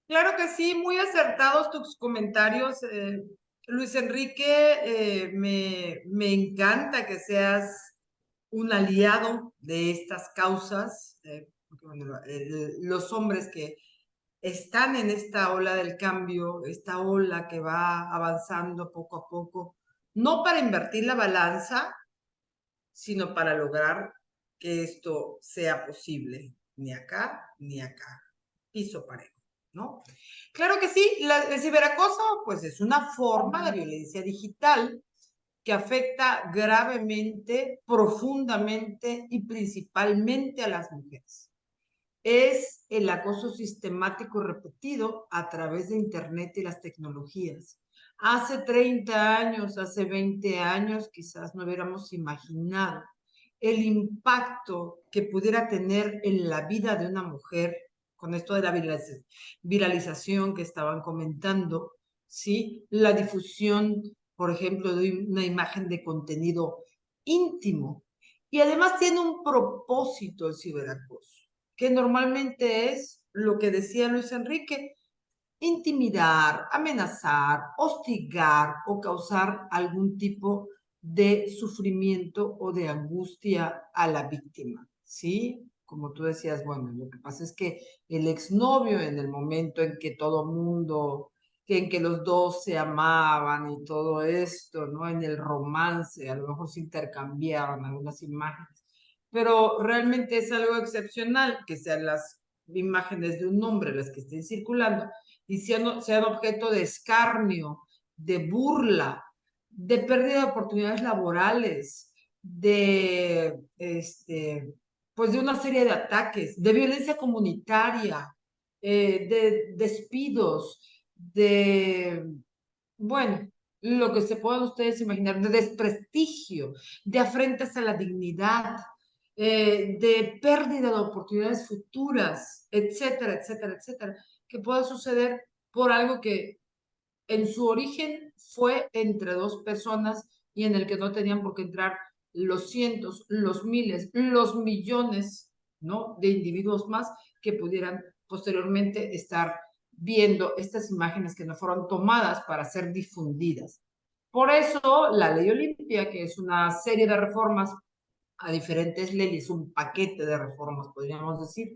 Claro que sí, muy acertados tus comentarios, Luis Enrique. Me encanta que seas un aliado de estas causas, porque bueno, los hombres que están en esta ola del cambio, esta ola que va avanzando poco a poco, no para invertir la balanza, sino para lograr que esto sea posible, ni acá ni acá, piso parejo, ¿no? Claro que sí, el ciberacoso pues es una forma de violencia digital que afecta gravemente, profundamente y principalmente a las mujeres. Es el acoso sistemático y repetido a través de Internet y las tecnologías. Hace 30 años, hace 20 años, quizás no hubiéramos imaginado el impacto que pudiera tener en la vida de una mujer con esto de la viralización que estaban comentando, ¿sí? La difusión, por ejemplo, de una imagen de contenido íntimo. Y además tiene un propósito el ciberacoso, que normalmente es lo que decía Luis Enrique: intimidar, amenazar, hostigar o causar algún tipo de sufrimiento o de angustia a la víctima, ¿sí? Como tú decías, bueno, lo que pasa es que el exnovio, en el momento en que todo mundo, en que los dos se amaban y todo esto, ¿no? En el romance, a lo mejor se intercambiaban algunas imágenes, pero realmente es algo excepcional que sean las imágenes de un hombre las que estén circulando y sean objeto de escarnio, de burla, de pérdida de oportunidades laborales, pues de una serie de ataques, de violencia comunitaria, de despidos, bueno, lo que se puedan ustedes imaginar, de desprestigio, de afrentas a la dignidad, de pérdida de oportunidades futuras, etcétera, etcétera, etcétera, que pueda suceder por algo que en su origen fue entre dos personas y en el que no tenían por qué entrar los cientos, los miles, los millones, ¿no? De individuos más que pudieran posteriormente estar viendo estas imágenes que no fueron tomadas para ser difundidas. Por eso la Ley Olimpia, que es una serie de reformas a diferentes leyes, un paquete de reformas, podríamos decir,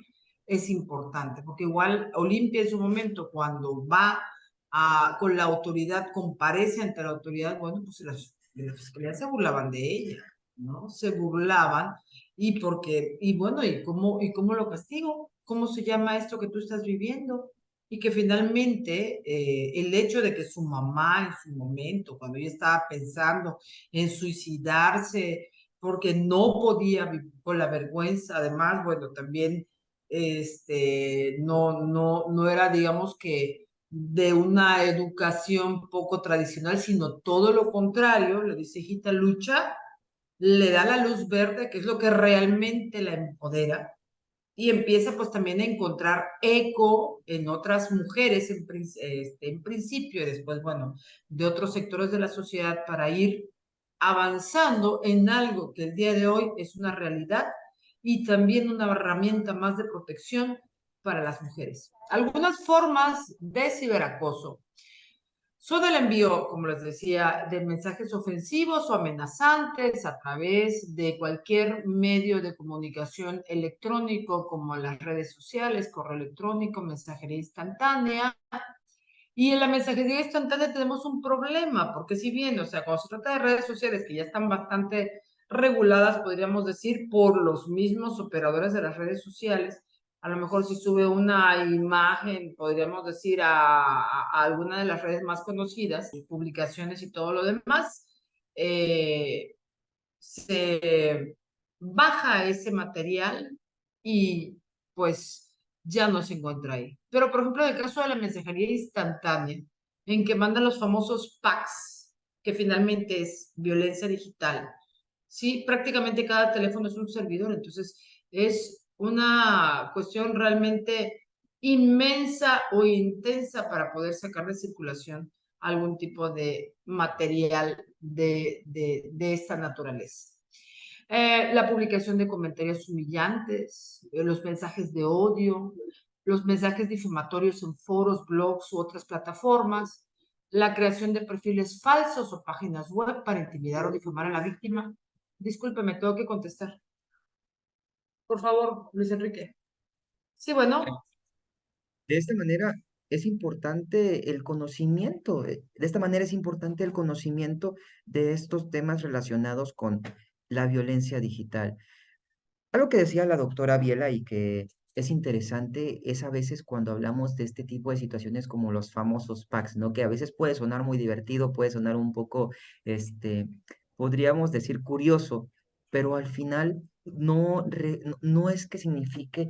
es importante, porque igual Olimpia en su momento, cuando va con la autoridad, comparece ante la autoridad, bueno, pues de la fiscalía se burlaban de ella, ¿no? Se burlaban, y bueno, ¿y cómo lo castigo? ¿Cómo se llama esto que tú estás viviendo? Y que finalmente el hecho de que su mamá en su momento, cuando ella estaba pensando en suicidarse, porque no podía vivir con la vergüenza, además, bueno, también no era, digamos que, de una educación poco tradicional, sino todo lo contrario. Le dice: hijita, lucha, le da la luz verde, que es lo que realmente la empodera, y empieza pues también a encontrar eco en otras mujeres en principio, y después, bueno, de otros sectores de la sociedad para ir avanzando en algo que el día de hoy es una realidad y también una herramienta más de protección para las mujeres. Algunas formas de ciberacoso son el envío, como les decía, de mensajes ofensivos o amenazantes a través de cualquier medio de comunicación electrónico, como las redes sociales, correo electrónico, mensajería instantánea. Y en la mensajería instantánea tenemos un problema, porque si bien, o sea, cuando se trata de redes sociales que ya están bastante reguladas, podríamos decir, por los mismos operadores de las redes sociales, a lo mejor si sube una imagen, podríamos decir, a alguna de las redes más conocidas, publicaciones y todo lo demás, se baja ese material y pues ya no se encuentra ahí. Pero por ejemplo, en el caso de la mensajería instantánea, en que mandan los famosos packs, que finalmente es violencia digital, sí, prácticamente cada teléfono es un servidor, entonces es una cuestión realmente inmensa o intensa para poder sacar de circulación algún tipo de material de esta naturaleza. La publicación de comentarios humillantes, los mensajes de odio, los mensajes difamatorios en foros, blogs u otras plataformas, la creación de perfiles falsos o páginas web para intimidar o difamar a la víctima. Discúlpeme, tengo que contestar. Por favor, Luis Enrique. Sí, bueno. De esta manera es importante el conocimiento, de esta manera es importante el conocimiento de estos temas relacionados con la violencia digital. Algo que decía la doctora Biela y que es interesante es a veces cuando hablamos de este tipo de situaciones como los famosos packs, ¿no? Que a veces puede sonar muy divertido, puede sonar un poco, podríamos decir curioso, pero al final no es que signifique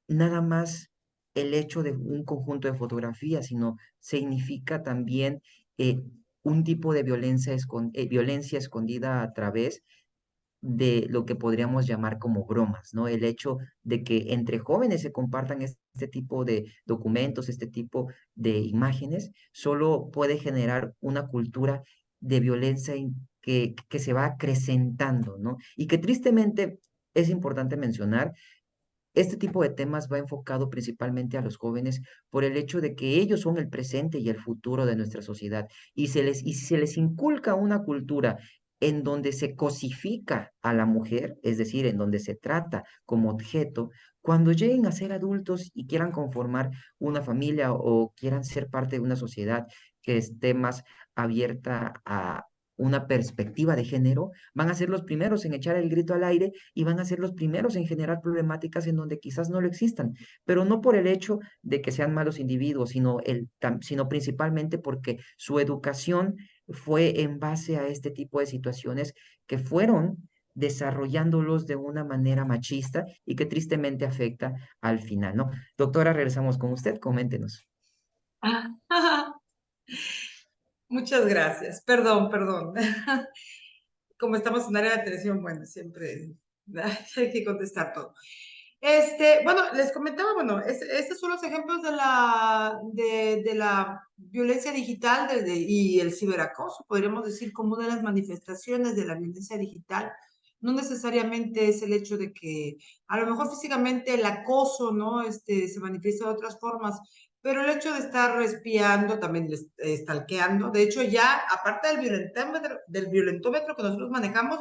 nada más el hecho de un conjunto de fotografías, sino significa también eh, un tipo de violencia escondida a través de lo que podríamos llamar como bromas, ¿no? El hecho de que entre jóvenes se compartan este tipo de documentos, este tipo de imágenes, solo puede generar una cultura de violencia que se va acrecentando, ¿no? Y que tristemente es importante mencionar este tipo de temas va enfocado principalmente a los jóvenes por el hecho de que ellos son el presente y el futuro de nuestra sociedad y si se les inculca una cultura en donde se cosifica a la mujer, es decir, en donde se trata como objeto, cuando lleguen a ser adultos y quieran conformar una familia o quieran ser parte de una sociedad que esté más abierta a una perspectiva de género, van a ser los primeros en echar el grito al aire y van a ser los primeros en generar problemáticas en donde quizás no lo existan, pero no por el hecho de que sean malos individuos, sino principalmente porque su educación fue en base a este tipo de situaciones que fueron desarrollándolos de una manera machista y que tristemente afecta al final, ¿no? Doctora, regresamos con usted, coméntenos. Muchas gracias. Perdón. Como estamos en área de atención, bueno, siempre hay que contestar todo. Bueno, les comentaba, bueno, estos son los ejemplos de la violencia digital y el ciberacoso, podríamos decir, como una de las manifestaciones de la violencia digital. No necesariamente es el hecho de que a lo mejor físicamente el acoso, ¿no? Se manifiesta de otras formas, pero el hecho de estar espiando, también stalkeando, de hecho ya, aparte del violentómetro que nosotros manejamos,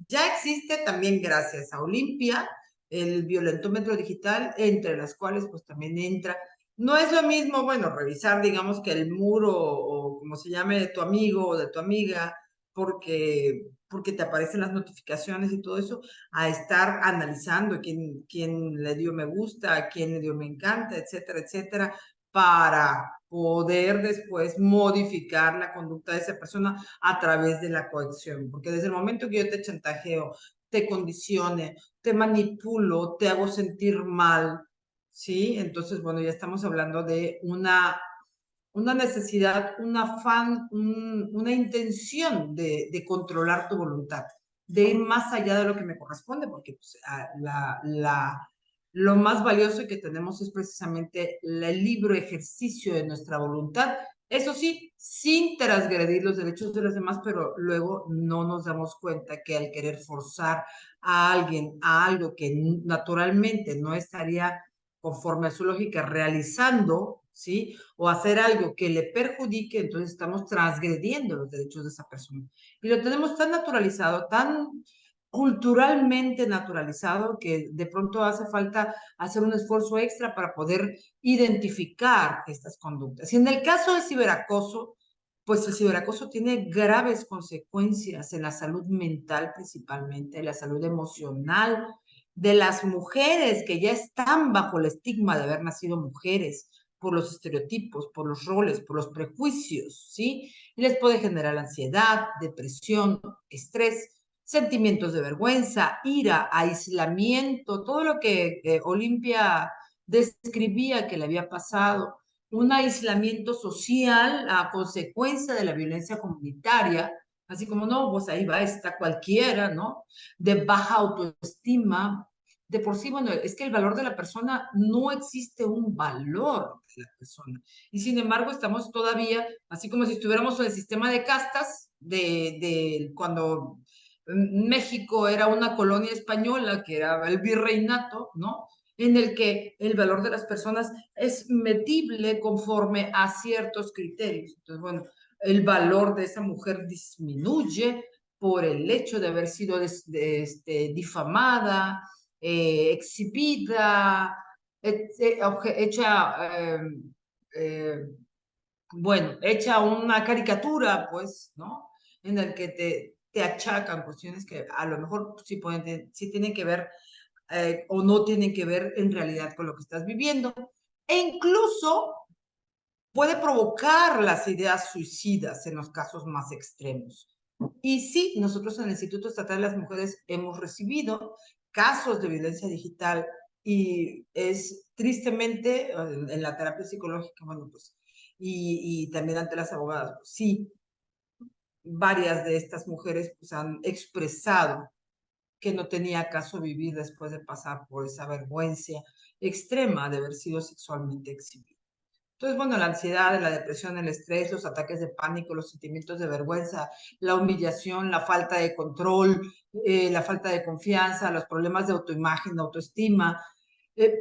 ya existe también gracias a Olimpia, el violentómetro digital, entre las cuales pues también entra. No es lo mismo, bueno, revisar, digamos, que el muro o como se llame de tu amigo o de tu amiga, porque te aparecen las notificaciones y todo eso, a estar analizando quién le dio me gusta, quién le dio me encanta, etcétera, etcétera, para poder después modificar la conducta de esa persona a través de la coacción. Porque desde el momento que yo te chantajeo, te condicione, te manipulo, te hago sentir mal, ¿sí? Entonces, bueno, ya estamos hablando de una necesidad, un afán, una intención de controlar tu voluntad, de ir más allá de lo que me corresponde, porque pues, lo más valioso que tenemos es precisamente el libre ejercicio de nuestra voluntad. Eso sí, sin transgredir los derechos de los demás, pero luego no nos damos cuenta que al querer forzar a alguien a algo que naturalmente no estaría conforme a su lógica realizando, ¿sí? O hacer algo que le perjudique, entonces estamos transgrediendo los derechos de esa persona. Y lo tenemos tan naturalizado, tan culturalmente naturalizado, que de pronto hace falta hacer un esfuerzo extra para poder identificar estas conductas. Y en el caso del ciberacoso, pues el ciberacoso tiene graves consecuencias en la salud mental principalmente, en la salud emocional de las mujeres que ya están bajo el estigma de haber nacido mujeres, por los estereotipos, por los roles, por los prejuicios, ¿sí? Y les puede generar ansiedad, depresión, estrés, sentimientos de vergüenza, ira, aislamiento, todo lo que Olimpia describía que le había pasado, un aislamiento social a consecuencia de la violencia comunitaria, así como, no, pues ahí va, está cualquiera, ¿no? De baja autoestima. De por sí, bueno, es que el valor de la persona, no existe un valor de la persona. Y sin embargo, estamos todavía, así como si estuviéramos en el sistema de castas de cuando México era una colonia española, que era el virreinato, ¿no? En el que el valor de las personas es medible conforme a ciertos criterios. Entonces, bueno, el valor de esa mujer disminuye por el hecho de haber sido difamada, exhibida, hecha, bueno, hecha una caricatura, pues, ¿no? En el que te achacan cuestiones que a lo mejor sí tienen que ver o no tienen que ver en realidad con lo que estás viviendo. E incluso puede provocar las ideas suicidas en los casos más extremos. Y sí, nosotros en el Instituto Estatal de las Mujeres hemos recibido casos de violencia digital y es tristemente en la terapia psicológica, bueno, pues, y también ante las abogadas, pues, sí, varias de estas mujeres pues han expresado que no tenía caso vivir después de pasar por esa vergüenza extrema de haber sido sexualmente exhibida. Entonces, bueno, la ansiedad, la depresión, el estrés, los ataques de pánico, los sentimientos de vergüenza, la humillación, la falta de control, la falta de confianza, los problemas de autoimagen, de autoestima.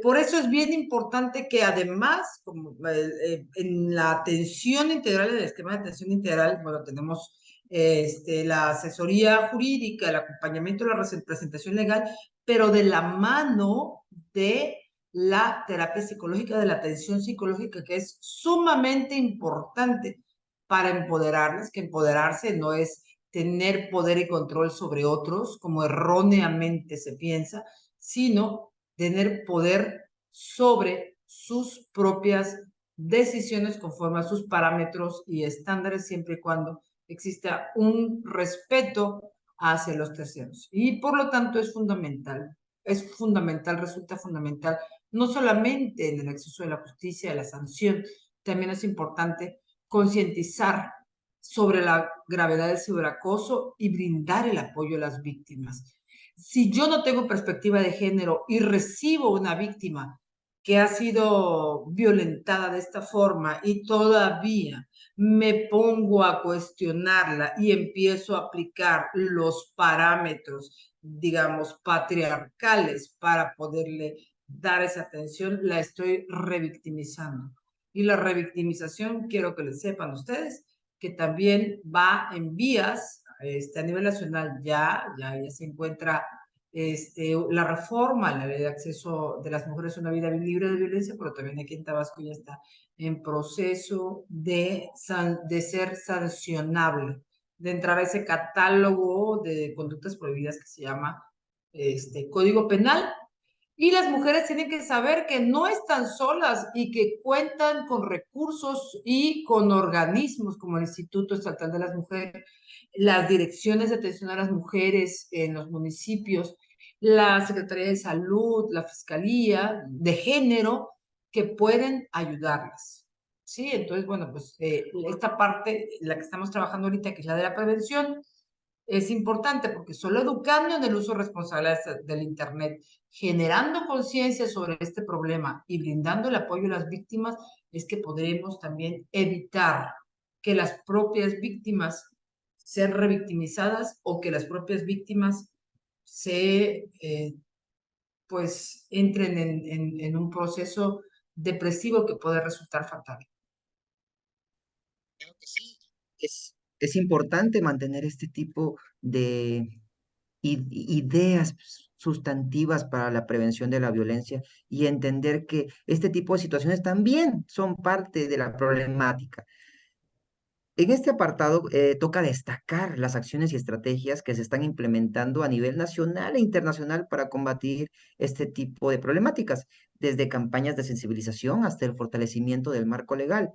Por eso es bien importante que además, como, en la atención integral, en el esquema de atención integral, bueno, tenemos la asesoría jurídica, el acompañamiento, la representación legal, pero de la mano de la terapia psicológica, de la atención psicológica, que es sumamente importante para empoderarlas, que empoderarse no es tener poder y control sobre otros, como erróneamente se piensa, sino tener poder sobre sus propias decisiones conforme a sus parámetros y estándares, siempre y cuando exista un respeto hacia los terceros. Y por lo tanto es fundamental, resulta fundamental, no solamente en el acceso de la justicia, de la sanción, también es importante concientizar sobre la gravedad del ciberacoso y brindar el apoyo a las víctimas. Si yo no tengo perspectiva de género y recibo una víctima que ha sido violentada de esta forma y todavía me pongo a cuestionarla y empiezo a aplicar los parámetros, digamos, patriarcales para poderle dar esa atención, la estoy revictimizando. Y la revictimización, quiero que le sepan ustedes, que también va en vías, a nivel nacional ya se encuentra la reforma a la ley de acceso de las mujeres a una vida libre de violencia, pero también aquí en Tabasco ya está en proceso de ser sancionable, de entrar a ese catálogo de conductas prohibidas que se llama Código Penal. Y las mujeres tienen que saber que no están solas y que cuentan con recursos y con organismos como el Instituto Estatal de las Mujeres, las direcciones de atención a las mujeres en los municipios, la Secretaría de Salud, la Fiscalía de Género, que pueden ayudarlas. Sí, entonces, bueno, pues esta parte, la que estamos trabajando ahorita, que es la de la prevención, es importante porque solo educando en el uso responsable del Internet, generando conciencia sobre este problema y brindando el apoyo a las víctimas, es que podremos también evitar que las propias víctimas sean revictimizadas o que las propias víctimas pues entren en un proceso depresivo que puede resultar fatal. Creo que sí. Es importante mantener este tipo de ideas sustantivas para la prevención de la violencia y entender que este tipo de situaciones también son parte de la problemática. En este apartado toca destacar las acciones y estrategias que se están implementando a nivel nacional e internacional para combatir este tipo de problemáticas, desde campañas de sensibilización hasta el fortalecimiento del marco legal.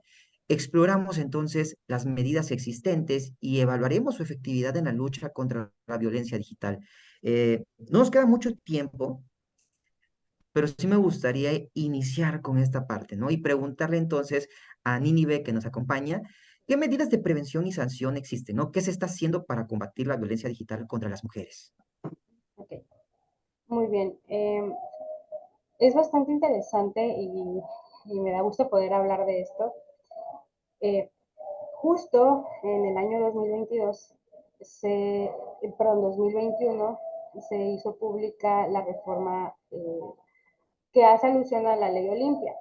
Exploramos entonces las medidas existentes y evaluaremos su efectividad en la lucha contra la violencia digital. No nos queda mucho tiempo, pero sí me gustaría iniciar con esta parte, ¿no? Y preguntarle entonces a Nínive, que nos acompaña, ¿qué medidas de prevención y sanción existen, ¿no? ¿Qué se está haciendo para combatir la violencia digital contra las mujeres? Ok, muy bien. Es bastante interesante y me da gusto poder hablar de esto. Justo en el año 2022, 2021, se hizo pública la reforma que hace alusión a la ley Olimpia.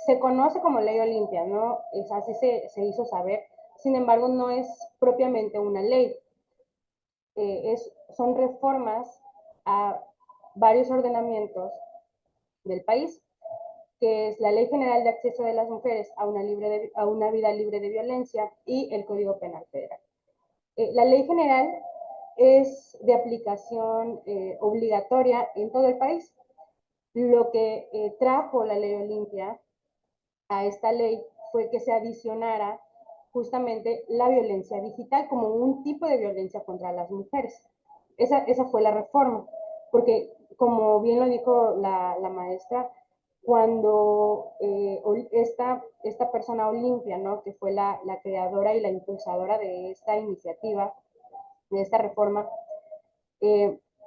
Se conoce como ley Olimpia, ¿no? Es así se hizo saber. Sin embargo, no es propiamente una ley. Son reformas a varios ordenamientos del país, que es la Ley General de Acceso de las Mujeres a una vida libre de violencia y el Código Penal Federal. La Ley General es de aplicación obligatoria en todo el país. Lo que trajo la Ley Olimpia a esta ley fue que se adicionara justamente la violencia digital como un tipo de violencia contra las mujeres. Esa fue la reforma, porque como bien lo dijo la maestra, cuando esta persona Olimpia, ¿no? Que fue la creadora y la impulsadora de esta iniciativa, de esta reforma,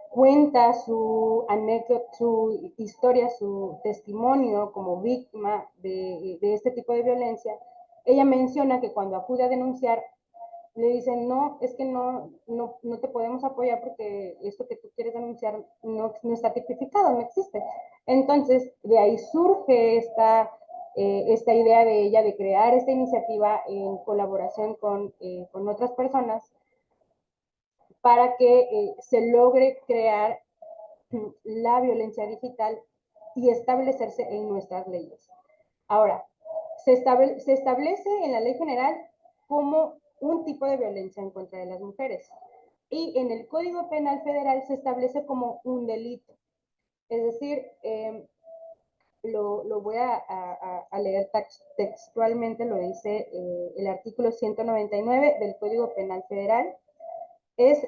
cuenta su anécdota, su historia, su testimonio como víctima de este tipo de violencia. Ella menciona que cuando acude a denunciar, le dicen, no, es que no te podemos apoyar porque esto que tú quieres denunciar no está tipificado, no existe. Entonces, de ahí surge esta idea de ella de crear esta iniciativa en colaboración con otras personas para que se logre crear la violencia digital y establecerse en nuestras leyes. Ahora, se establece en la ley general como un tipo de violencia en contra de las mujeres y en el Código Penal Federal se establece como un delito. Es decir, lo voy a leer textualmente, lo dice el artículo 199 del Código Penal Federal, es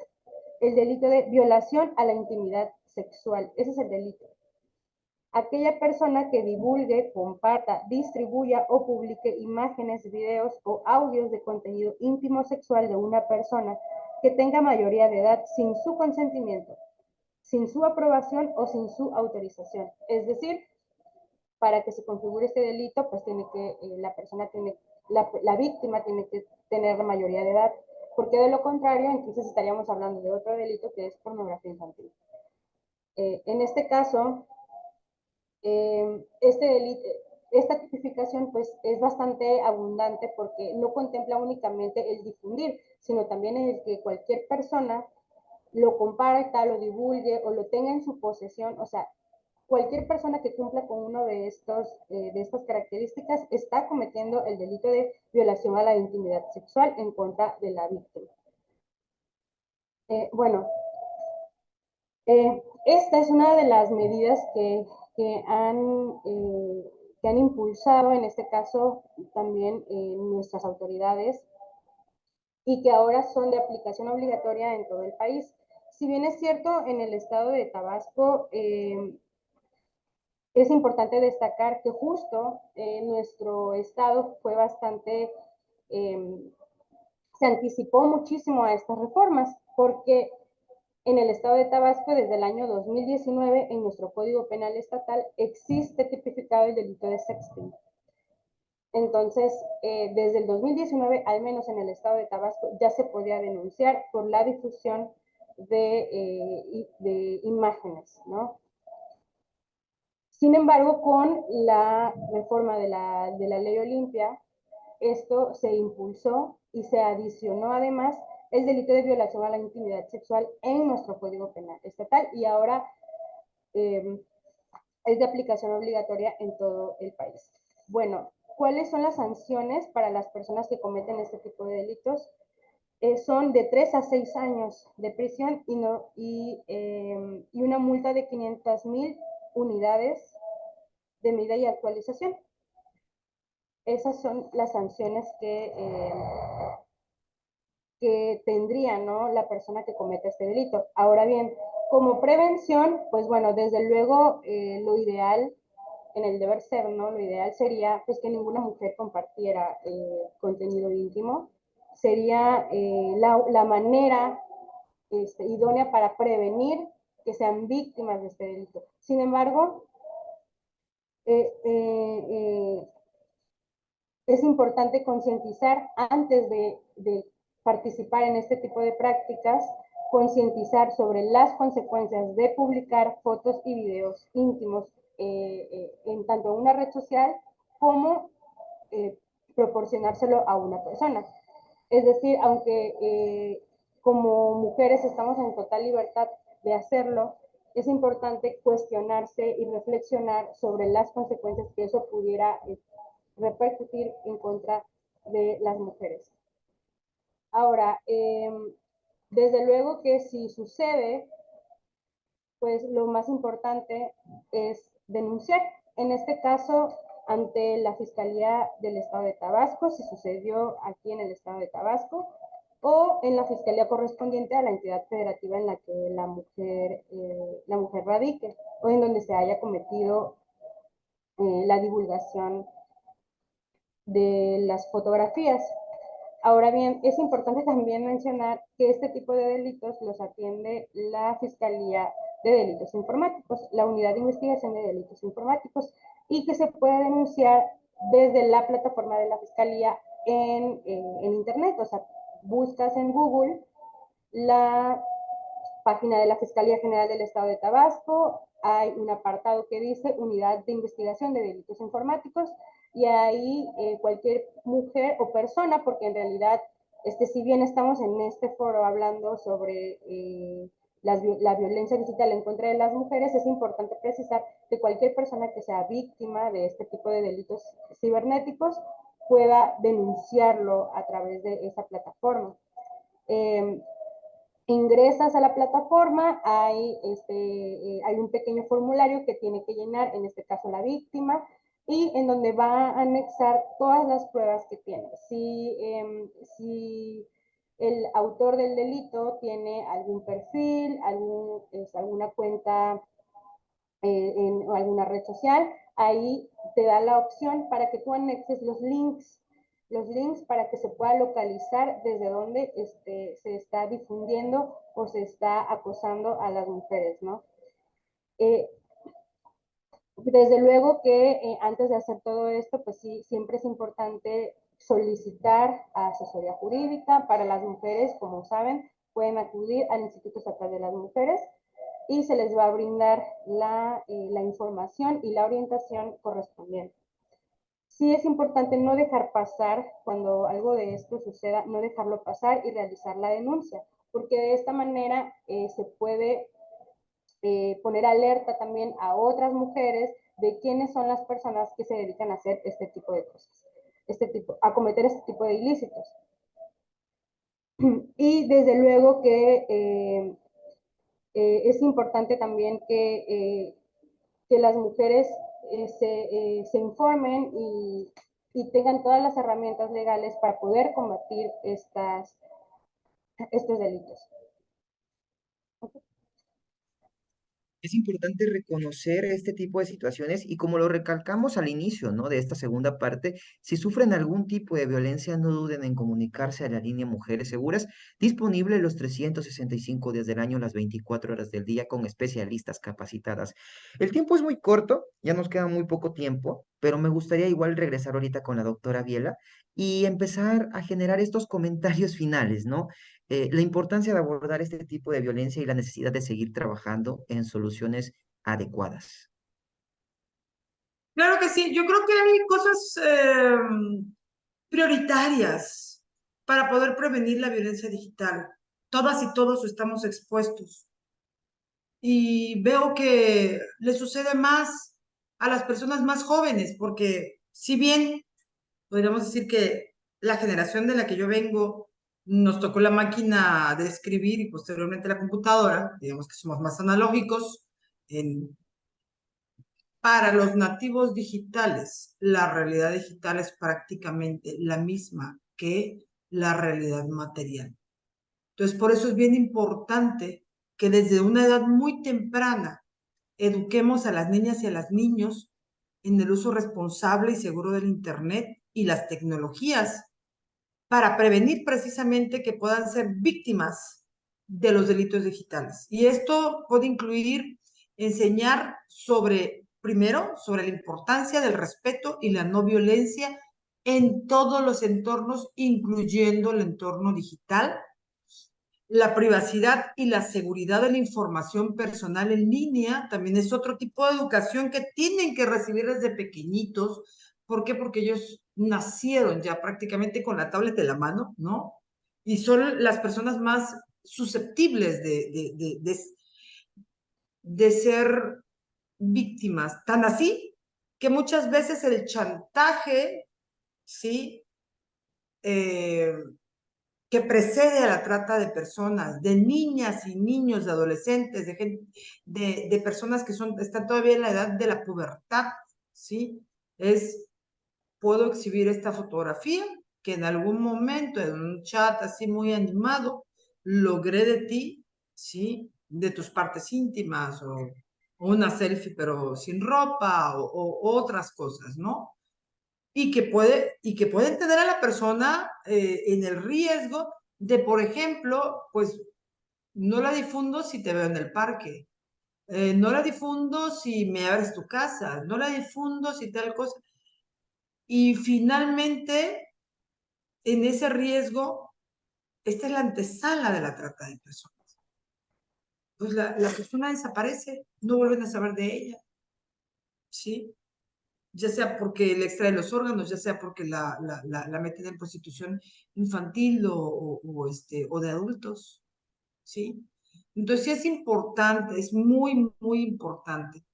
el delito de violación a la intimidad sexual. Ese es el delito. Aquella persona que divulgue, comparta, distribuya o publique imágenes, videos o audios de contenido íntimo sexual de una persona que tenga mayoría de edad sin su consentimiento, sin su aprobación o sin su autorización. Es decir, para que se configure este delito, pues la víctima tiene que tener la mayoría de edad, porque de lo contrario, entonces estaríamos hablando de otro delito que es pornografía infantil. En este caso, esta tipificación pues es bastante abundante porque no contempla únicamente el difundir, sino también el que cualquier persona lo comparta, lo divulgue o lo tenga en su posesión. O sea, cualquier persona que cumpla con uno de estas características está cometiendo el delito de violación a la intimidad sexual en contra de la víctima. Esta es una de las medidas que han impulsado, en este caso también nuestras autoridades, y que ahora son de aplicación obligatoria en todo el país. Si bien es cierto, en el estado de Tabasco es importante destacar que justo nuestro estado fue bastante se anticipó muchísimo a estas reformas, porque en el estado de Tabasco, desde el año 2019, en nuestro Código Penal Estatal, existe tipificado el delito de sexting. Entonces, desde el 2019, al menos en el estado de Tabasco, ya se podía denunciar por la difusión de imágenes, ¿no? Sin embargo, con la reforma de la Ley Olimpia, esto se impulsó y se adicionó además el delito de violación a la intimidad sexual en nuestro Código Penal Estatal, y ahora es de aplicación obligatoria en todo el país. Bueno, ¿cuáles son las sanciones para las personas que cometen este tipo de delitos? Son de 3 a 6 años de prisión y una multa de 500,000 unidades de medida y actualización. Esas son las sanciones que tendría, ¿no?, la persona que cometa este delito. Ahora bien, como prevención, pues bueno, desde luego lo ideal en el deber ser, ¿no? Lo ideal sería pues que ninguna mujer compartiera contenido íntimo. Sería la manera idónea para prevenir que sean víctimas de este delito. Sin embargo, es importante concientizar antes de participar en este tipo de prácticas, concientizar sobre las consecuencias de publicar fotos y videos íntimos en tanto una red social como proporcionárselo a una persona. Es decir, aunque como mujeres estamos en total libertad de hacerlo, es importante cuestionarse y reflexionar sobre las consecuencias que eso pudiera repercutir en contra de las mujeres. Ahora, desde luego que si sucede, pues lo más importante es denunciar. En este caso, ante la Fiscalía del Estado de Tabasco, si sucedió aquí en el Estado de Tabasco, o en la Fiscalía correspondiente a la entidad federativa en la que la mujer radique, o en donde se haya cometido la divulgación de las fotografías. Ahora bien, es importante también mencionar que este tipo de delitos los atiende la Fiscalía de Delitos Informáticos, la Unidad de Investigación de Delitos Informáticos, y que se puede denunciar desde la plataforma de la Fiscalía en Internet. O sea, buscas en Google la página de la Fiscalía General del Estado de Tabasco, hay un apartado que dice Unidad de Investigación de Delitos Informáticos, y ahí cualquier mujer o persona, porque en realidad, si bien estamos en este foro hablando sobre la violencia digital en contra de las mujeres, es importante precisar que cualquier persona que sea víctima de este tipo de delitos cibernéticos pueda denunciarlo a través de esa plataforma. Ingresas a la plataforma, hay un pequeño formulario que tiene que llenar, en este caso la víctima, y en donde va a anexar todas las pruebas que tiene. Si el autor del delito tiene algún perfil, alguna cuenta en alguna red social, ahí te da la opción para que tú anexes los links para que se pueda localizar desde dónde se está difundiendo o se está acosando a las mujeres, ¿no? Desde luego que antes de hacer todo esto, pues sí, siempre es importante solicitar asesoría jurídica. Para las mujeres, como saben, pueden acudir al Instituto Estatal de las Mujeres y se les va a brindar la información y la orientación correspondiente. Sí es importante no dejar pasar, cuando algo de esto suceda, no dejarlo pasar y realizar la denuncia, porque de esta manera se puede poner alerta también a otras mujeres de quiénes son las personas que se dedican a hacer este tipo de cosas, a cometer este tipo de ilícitos. Y desde luego que es importante también que las mujeres se informen y tengan todas las herramientas legales para poder combatir estos delitos. Es importante reconocer este tipo de situaciones y como lo recalcamos al inicio, ¿no? De esta segunda parte, si sufren algún tipo de violencia, no duden en comunicarse a la línea Mujeres Seguras, disponible los 365 días del año, las 24 horas del día, con especialistas capacitadas. El tiempo es muy corto, ya nos queda muy poco tiempo, pero me gustaría igual regresar ahorita con la doctora Biela y empezar a generar estos comentarios finales, ¿no? La importancia de abordar este tipo de violencia y la necesidad de seguir trabajando en soluciones adecuadas. Claro que sí, yo creo que hay cosas prioritarias para poder prevenir la violencia digital. Todas y todos estamos expuestos. Y veo que le sucede más a las personas más jóvenes, porque si bien podríamos decir que la generación de la que yo vengo nos tocó la máquina de escribir y posteriormente la computadora, digamos que somos más analógicos, en, para los nativos digitales, la realidad digital es prácticamente la misma que la realidad material. Entonces, por eso es bien importante que desde una edad muy temprana eduquemos a las niñas y a los niños en el uso responsable y seguro del Internet y las tecnologías para prevenir precisamente que puedan ser víctimas de los delitos digitales. Y esto puede incluir enseñar sobre, primero, sobre la importancia del respeto y la no violencia en todos los entornos, incluyendo el entorno digital, la privacidad y la seguridad de la información personal en línea también es otro tipo de educación que tienen que recibir desde pequeñitos. ¿Por qué? Porque ellos nacieron ya prácticamente con la tablet de la mano, ¿no? Y son las personas más susceptibles de ser víctimas. Tan así que muchas veces el chantaje, ¿sí? Que precede a la trata de personas, de niñas y niños, de adolescentes, de, gente, de personas que son, están todavía en la edad de la pubertad, ¿sí? Puedo exhibir esta fotografía que en algún momento en un chat así muy animado logré de ti, ¿sí? De tus partes íntimas o una selfie pero sin ropa o otras cosas, ¿no? Y que pueden tener a la persona en el riesgo de, por ejemplo, pues no la difundo si te veo en el parque, no la difundo si me abres tu casa, no la difundo si tal cosa. Y finalmente, en ese riesgo, esta es la antesala de la trata de personas. Pues la persona desaparece, no vuelven a saber de ella, ¿sí? Ya sea porque le extraen los órganos, ya sea porque la meten en prostitución infantil o de adultos, ¿sí? Entonces sí es importante, es muy, muy importante,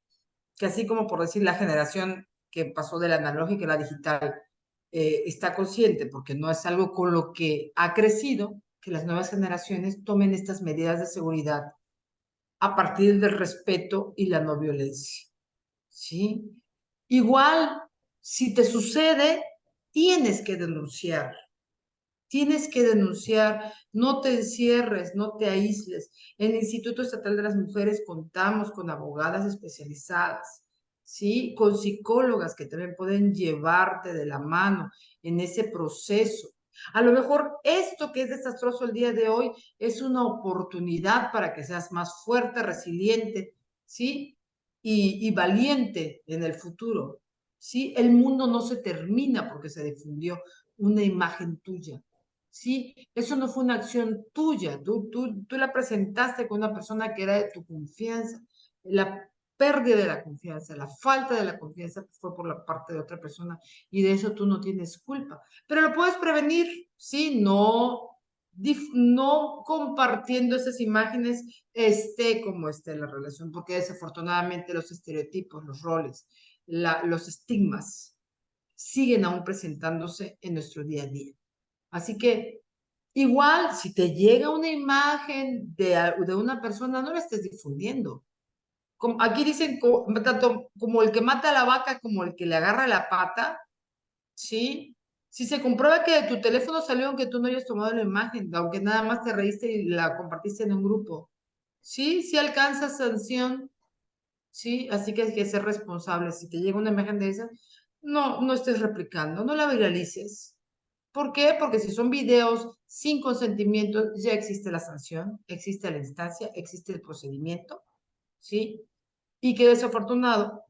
que así como por decir la generación que pasó de la analógica a la digital, está consciente, porque no es algo con lo que ha crecido, que las nuevas generaciones tomen estas medidas de seguridad a partir del respeto y la no violencia, ¿sí? Igual, si te sucede, tienes que denunciar. Tienes que denunciar, no te encierres, no te aísles. En el Instituto Estatal de las Mujeres contamos con abogadas especializadas, ¿sí? Con psicólogas que también pueden llevarte de la mano en ese proceso. A lo mejor esto que es desastroso el día de hoy es una oportunidad para que seas más fuerte, resiliente, ¿sí? Y valiente en el futuro, ¿sí? El mundo no se termina porque se difundió una imagen tuya. Sí, eso no fue una acción tuya, tú la presentaste con una persona que era de tu confianza. La pérdida de la confianza, la falta de la confianza fue por la parte de otra persona y de eso tú no tienes culpa. Pero lo puedes prevenir, sí, no compartiendo esas imágenes, esté como esté la relación, porque desafortunadamente los estereotipos, los roles, los estigmas siguen aún presentándose en nuestro día a día. Así que igual, si te llega una imagen de una persona, no la estés difundiendo. Como, aquí dicen, tanto como el que mata a la vaca como el que le agarra la pata, ¿sí? Si se comprueba que de tu teléfono salió aunque tú no hayas tomado la imagen, aunque nada más te reíste y la compartiste en un grupo, ¿sí? Si alcanza sanción, ¿sí? Así que hay que ser responsables. Si te llega una imagen de esa, no estés replicando, no la viralices. ¿Por qué? Porque si son videos sin consentimiento, ya existe la sanción, existe la instancia, existe el procedimiento, ¿sí? Y qué desafortunado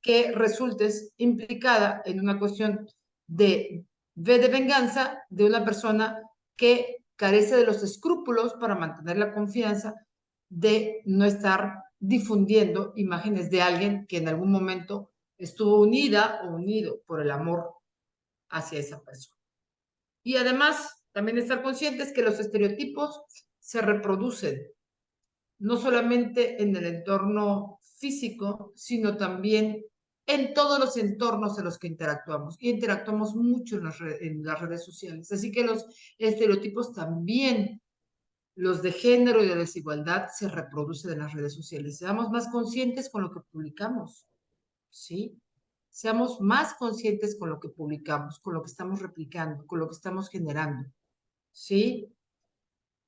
que resultes implicada en una cuestión de venganza de una persona que carece de los escrúpulos para mantener la confianza de no estar difundiendo imágenes de alguien que en algún momento estuvo unida o unido por el amor hacia esa persona. Y además, también estar conscientes que los estereotipos se reproducen no solamente en el entorno físico, sino también en todos los entornos en los que interactuamos. Y interactuamos mucho en las redes sociales. Así que los estereotipos también, los de género y de desigualdad, se reproducen en las redes sociales. Seamos más conscientes con lo que publicamos, ¿sí? Seamos más conscientes con lo que publicamos, con lo que estamos replicando, con lo que estamos generando, ¿sí?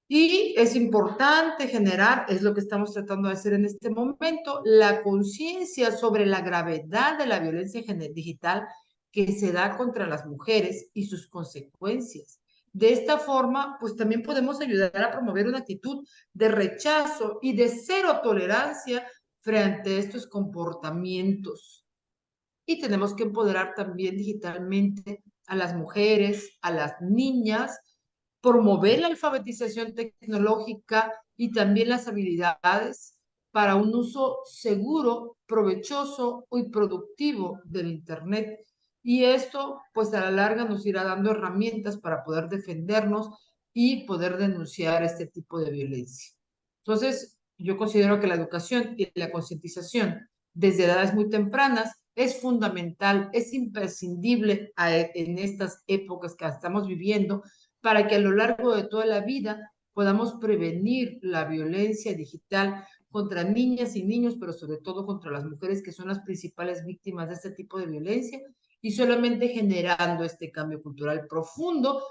Y es importante generar, es lo que estamos tratando de hacer en este momento, la conciencia sobre la gravedad de la violencia digital que se da contra las mujeres y sus consecuencias. De esta forma, pues también podemos ayudar a promover una actitud de rechazo y de cero tolerancia frente a estos comportamientos. Y tenemos que empoderar también digitalmente a las mujeres, a las niñas, promover la alfabetización tecnológica y también las habilidades para un uso seguro, provechoso y productivo del Internet. Y esto, pues a la larga, nos irá dando herramientas para poder defendernos y poder denunciar este tipo de violencia. Entonces, yo considero que la educación y la concientización desde edades muy tempranas es fundamental, es imprescindible en estas épocas que estamos viviendo, para que a lo largo de toda la vida podamos prevenir la violencia digital contra niñas y niños, pero sobre todo contra las mujeres, que son las principales víctimas de este tipo de violencia, y solamente generando este cambio cultural profundo,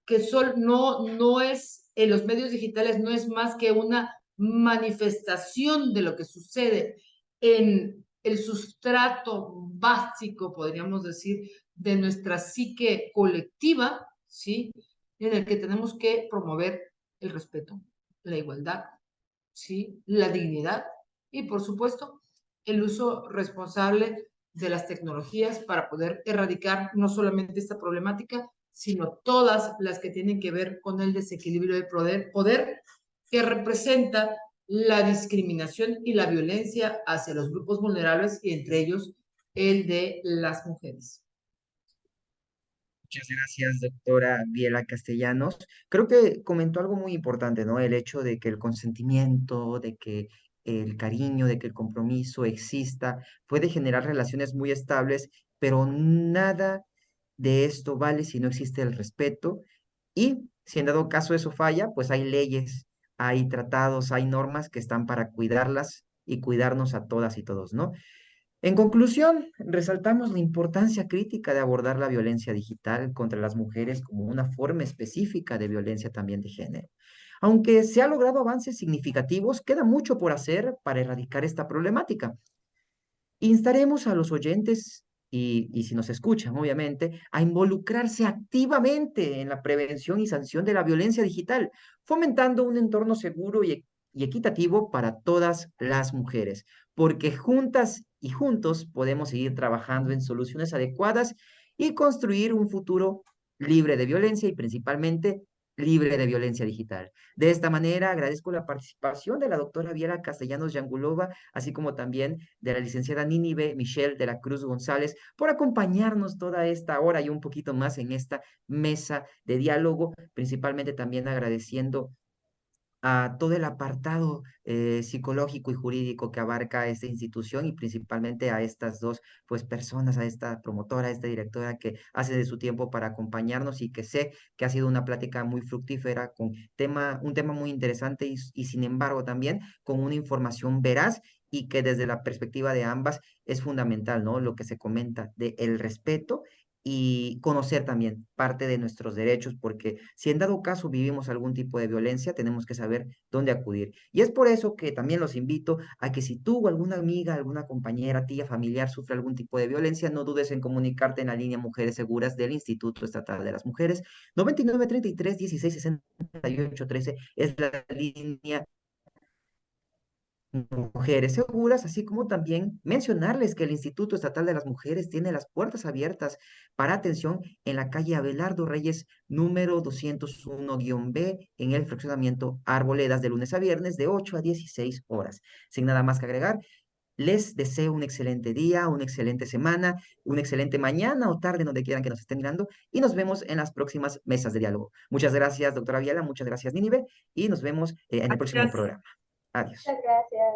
que no es, en los medios digitales no es más que una manifestación de lo que sucede en el sustrato básico, podríamos decir, de nuestra psique colectiva, ¿sí? En el que tenemos que promover el respeto, la igualdad, ¿sí? La dignidad y, por supuesto, el uso responsable de las tecnologías para poder erradicar no solamente esta problemática, sino todas las que tienen que ver con el desequilibrio de poder que representa la discriminación y la violencia hacia los grupos vulnerables y entre ellos el de las mujeres. Muchas gracias, doctora Biela Castellanos. Creo que comentó algo muy importante, ¿no? El hecho de que el consentimiento, de que el cariño, de que el compromiso exista, puede generar relaciones muy estables, pero nada de esto vale si no existe el respeto. Y si en dado caso eso falla, pues hay leyes, hay tratados, hay normas que están para cuidarlas y cuidarnos a todas y todos, ¿no? En conclusión, resaltamos la importancia crítica de abordar la violencia digital contra las mujeres como una forma específica de violencia también de género. Aunque se ha logrado avances significativos, queda mucho por hacer para erradicar esta problemática. Instaremos a los oyentes y si nos escuchan, obviamente, a involucrarse activamente en la prevención y sanción de la violencia digital, fomentando un entorno seguro y equitativo para todas las mujeres, porque juntas y juntos podemos seguir trabajando en soluciones adecuadas y construir un futuro libre de violencia y principalmente libre de violencia digital. De esta manera, agradezco la participación de la doctora Viera Castellanos Yangulova, así como también de la licenciada Nínive Michelle de la Cruz González, por acompañarnos toda esta hora y un poquito más en esta mesa de diálogo, principalmente también agradeciendo a todo el apartado psicológico y jurídico que abarca esta institución y principalmente a estas dos pues personas, a esta promotora, a esta directora que hace de su tiempo para acompañarnos y que sé que ha sido una plática muy fructífera con un tema muy interesante y sin embargo también con una información veraz y que desde la perspectiva de ambas es fundamental, ¿no? Lo que se comenta de el respeto y conocer también parte de nuestros derechos, porque si en dado caso vivimos algún tipo de violencia, tenemos que saber dónde acudir. Y es por eso que también los invito a que si tú o alguna amiga, alguna compañera, tía, familiar sufre algún tipo de violencia, no dudes en comunicarte en la línea Mujeres Seguras del Instituto Estatal de las Mujeres. 99 33 16 68 13 es la línea Mujeres Seguras, así como también mencionarles que el Instituto Estatal de las Mujeres tiene las puertas abiertas para atención en la calle Abelardo Reyes, número 201-B, en el fraccionamiento Arboledas, de lunes a viernes, de 8 a 16 horas. Sin nada más que agregar, les deseo un excelente día, una excelente semana, una excelente mañana o tarde, donde quieran que nos estén mirando, y nos vemos en las próximas mesas de diálogo. Muchas gracias, doctora Viala, muchas gracias, Nínive, y nos vemos en el próximo programa. Adiós. Muchas gracias.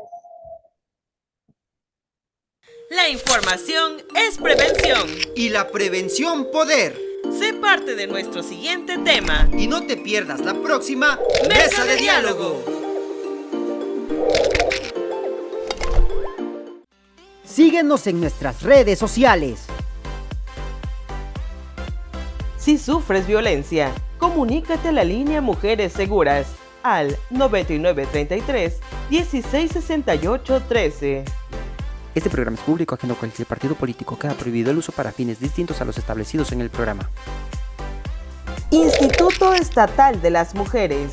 La información es prevención. Y la prevención poder. Sé parte de nuestro siguiente tema. Y no te pierdas la próxima Mesa de Diálogo. Síguenos en nuestras redes sociales. Si sufres violencia, comunícate a la línea Mujeres Seguras al 9933 1668 13. Este programa es público, ajeno a cualquier partido político. Queda prohibido el uso para fines distintos a los establecidos en el programa. Instituto Estatal de las Mujeres.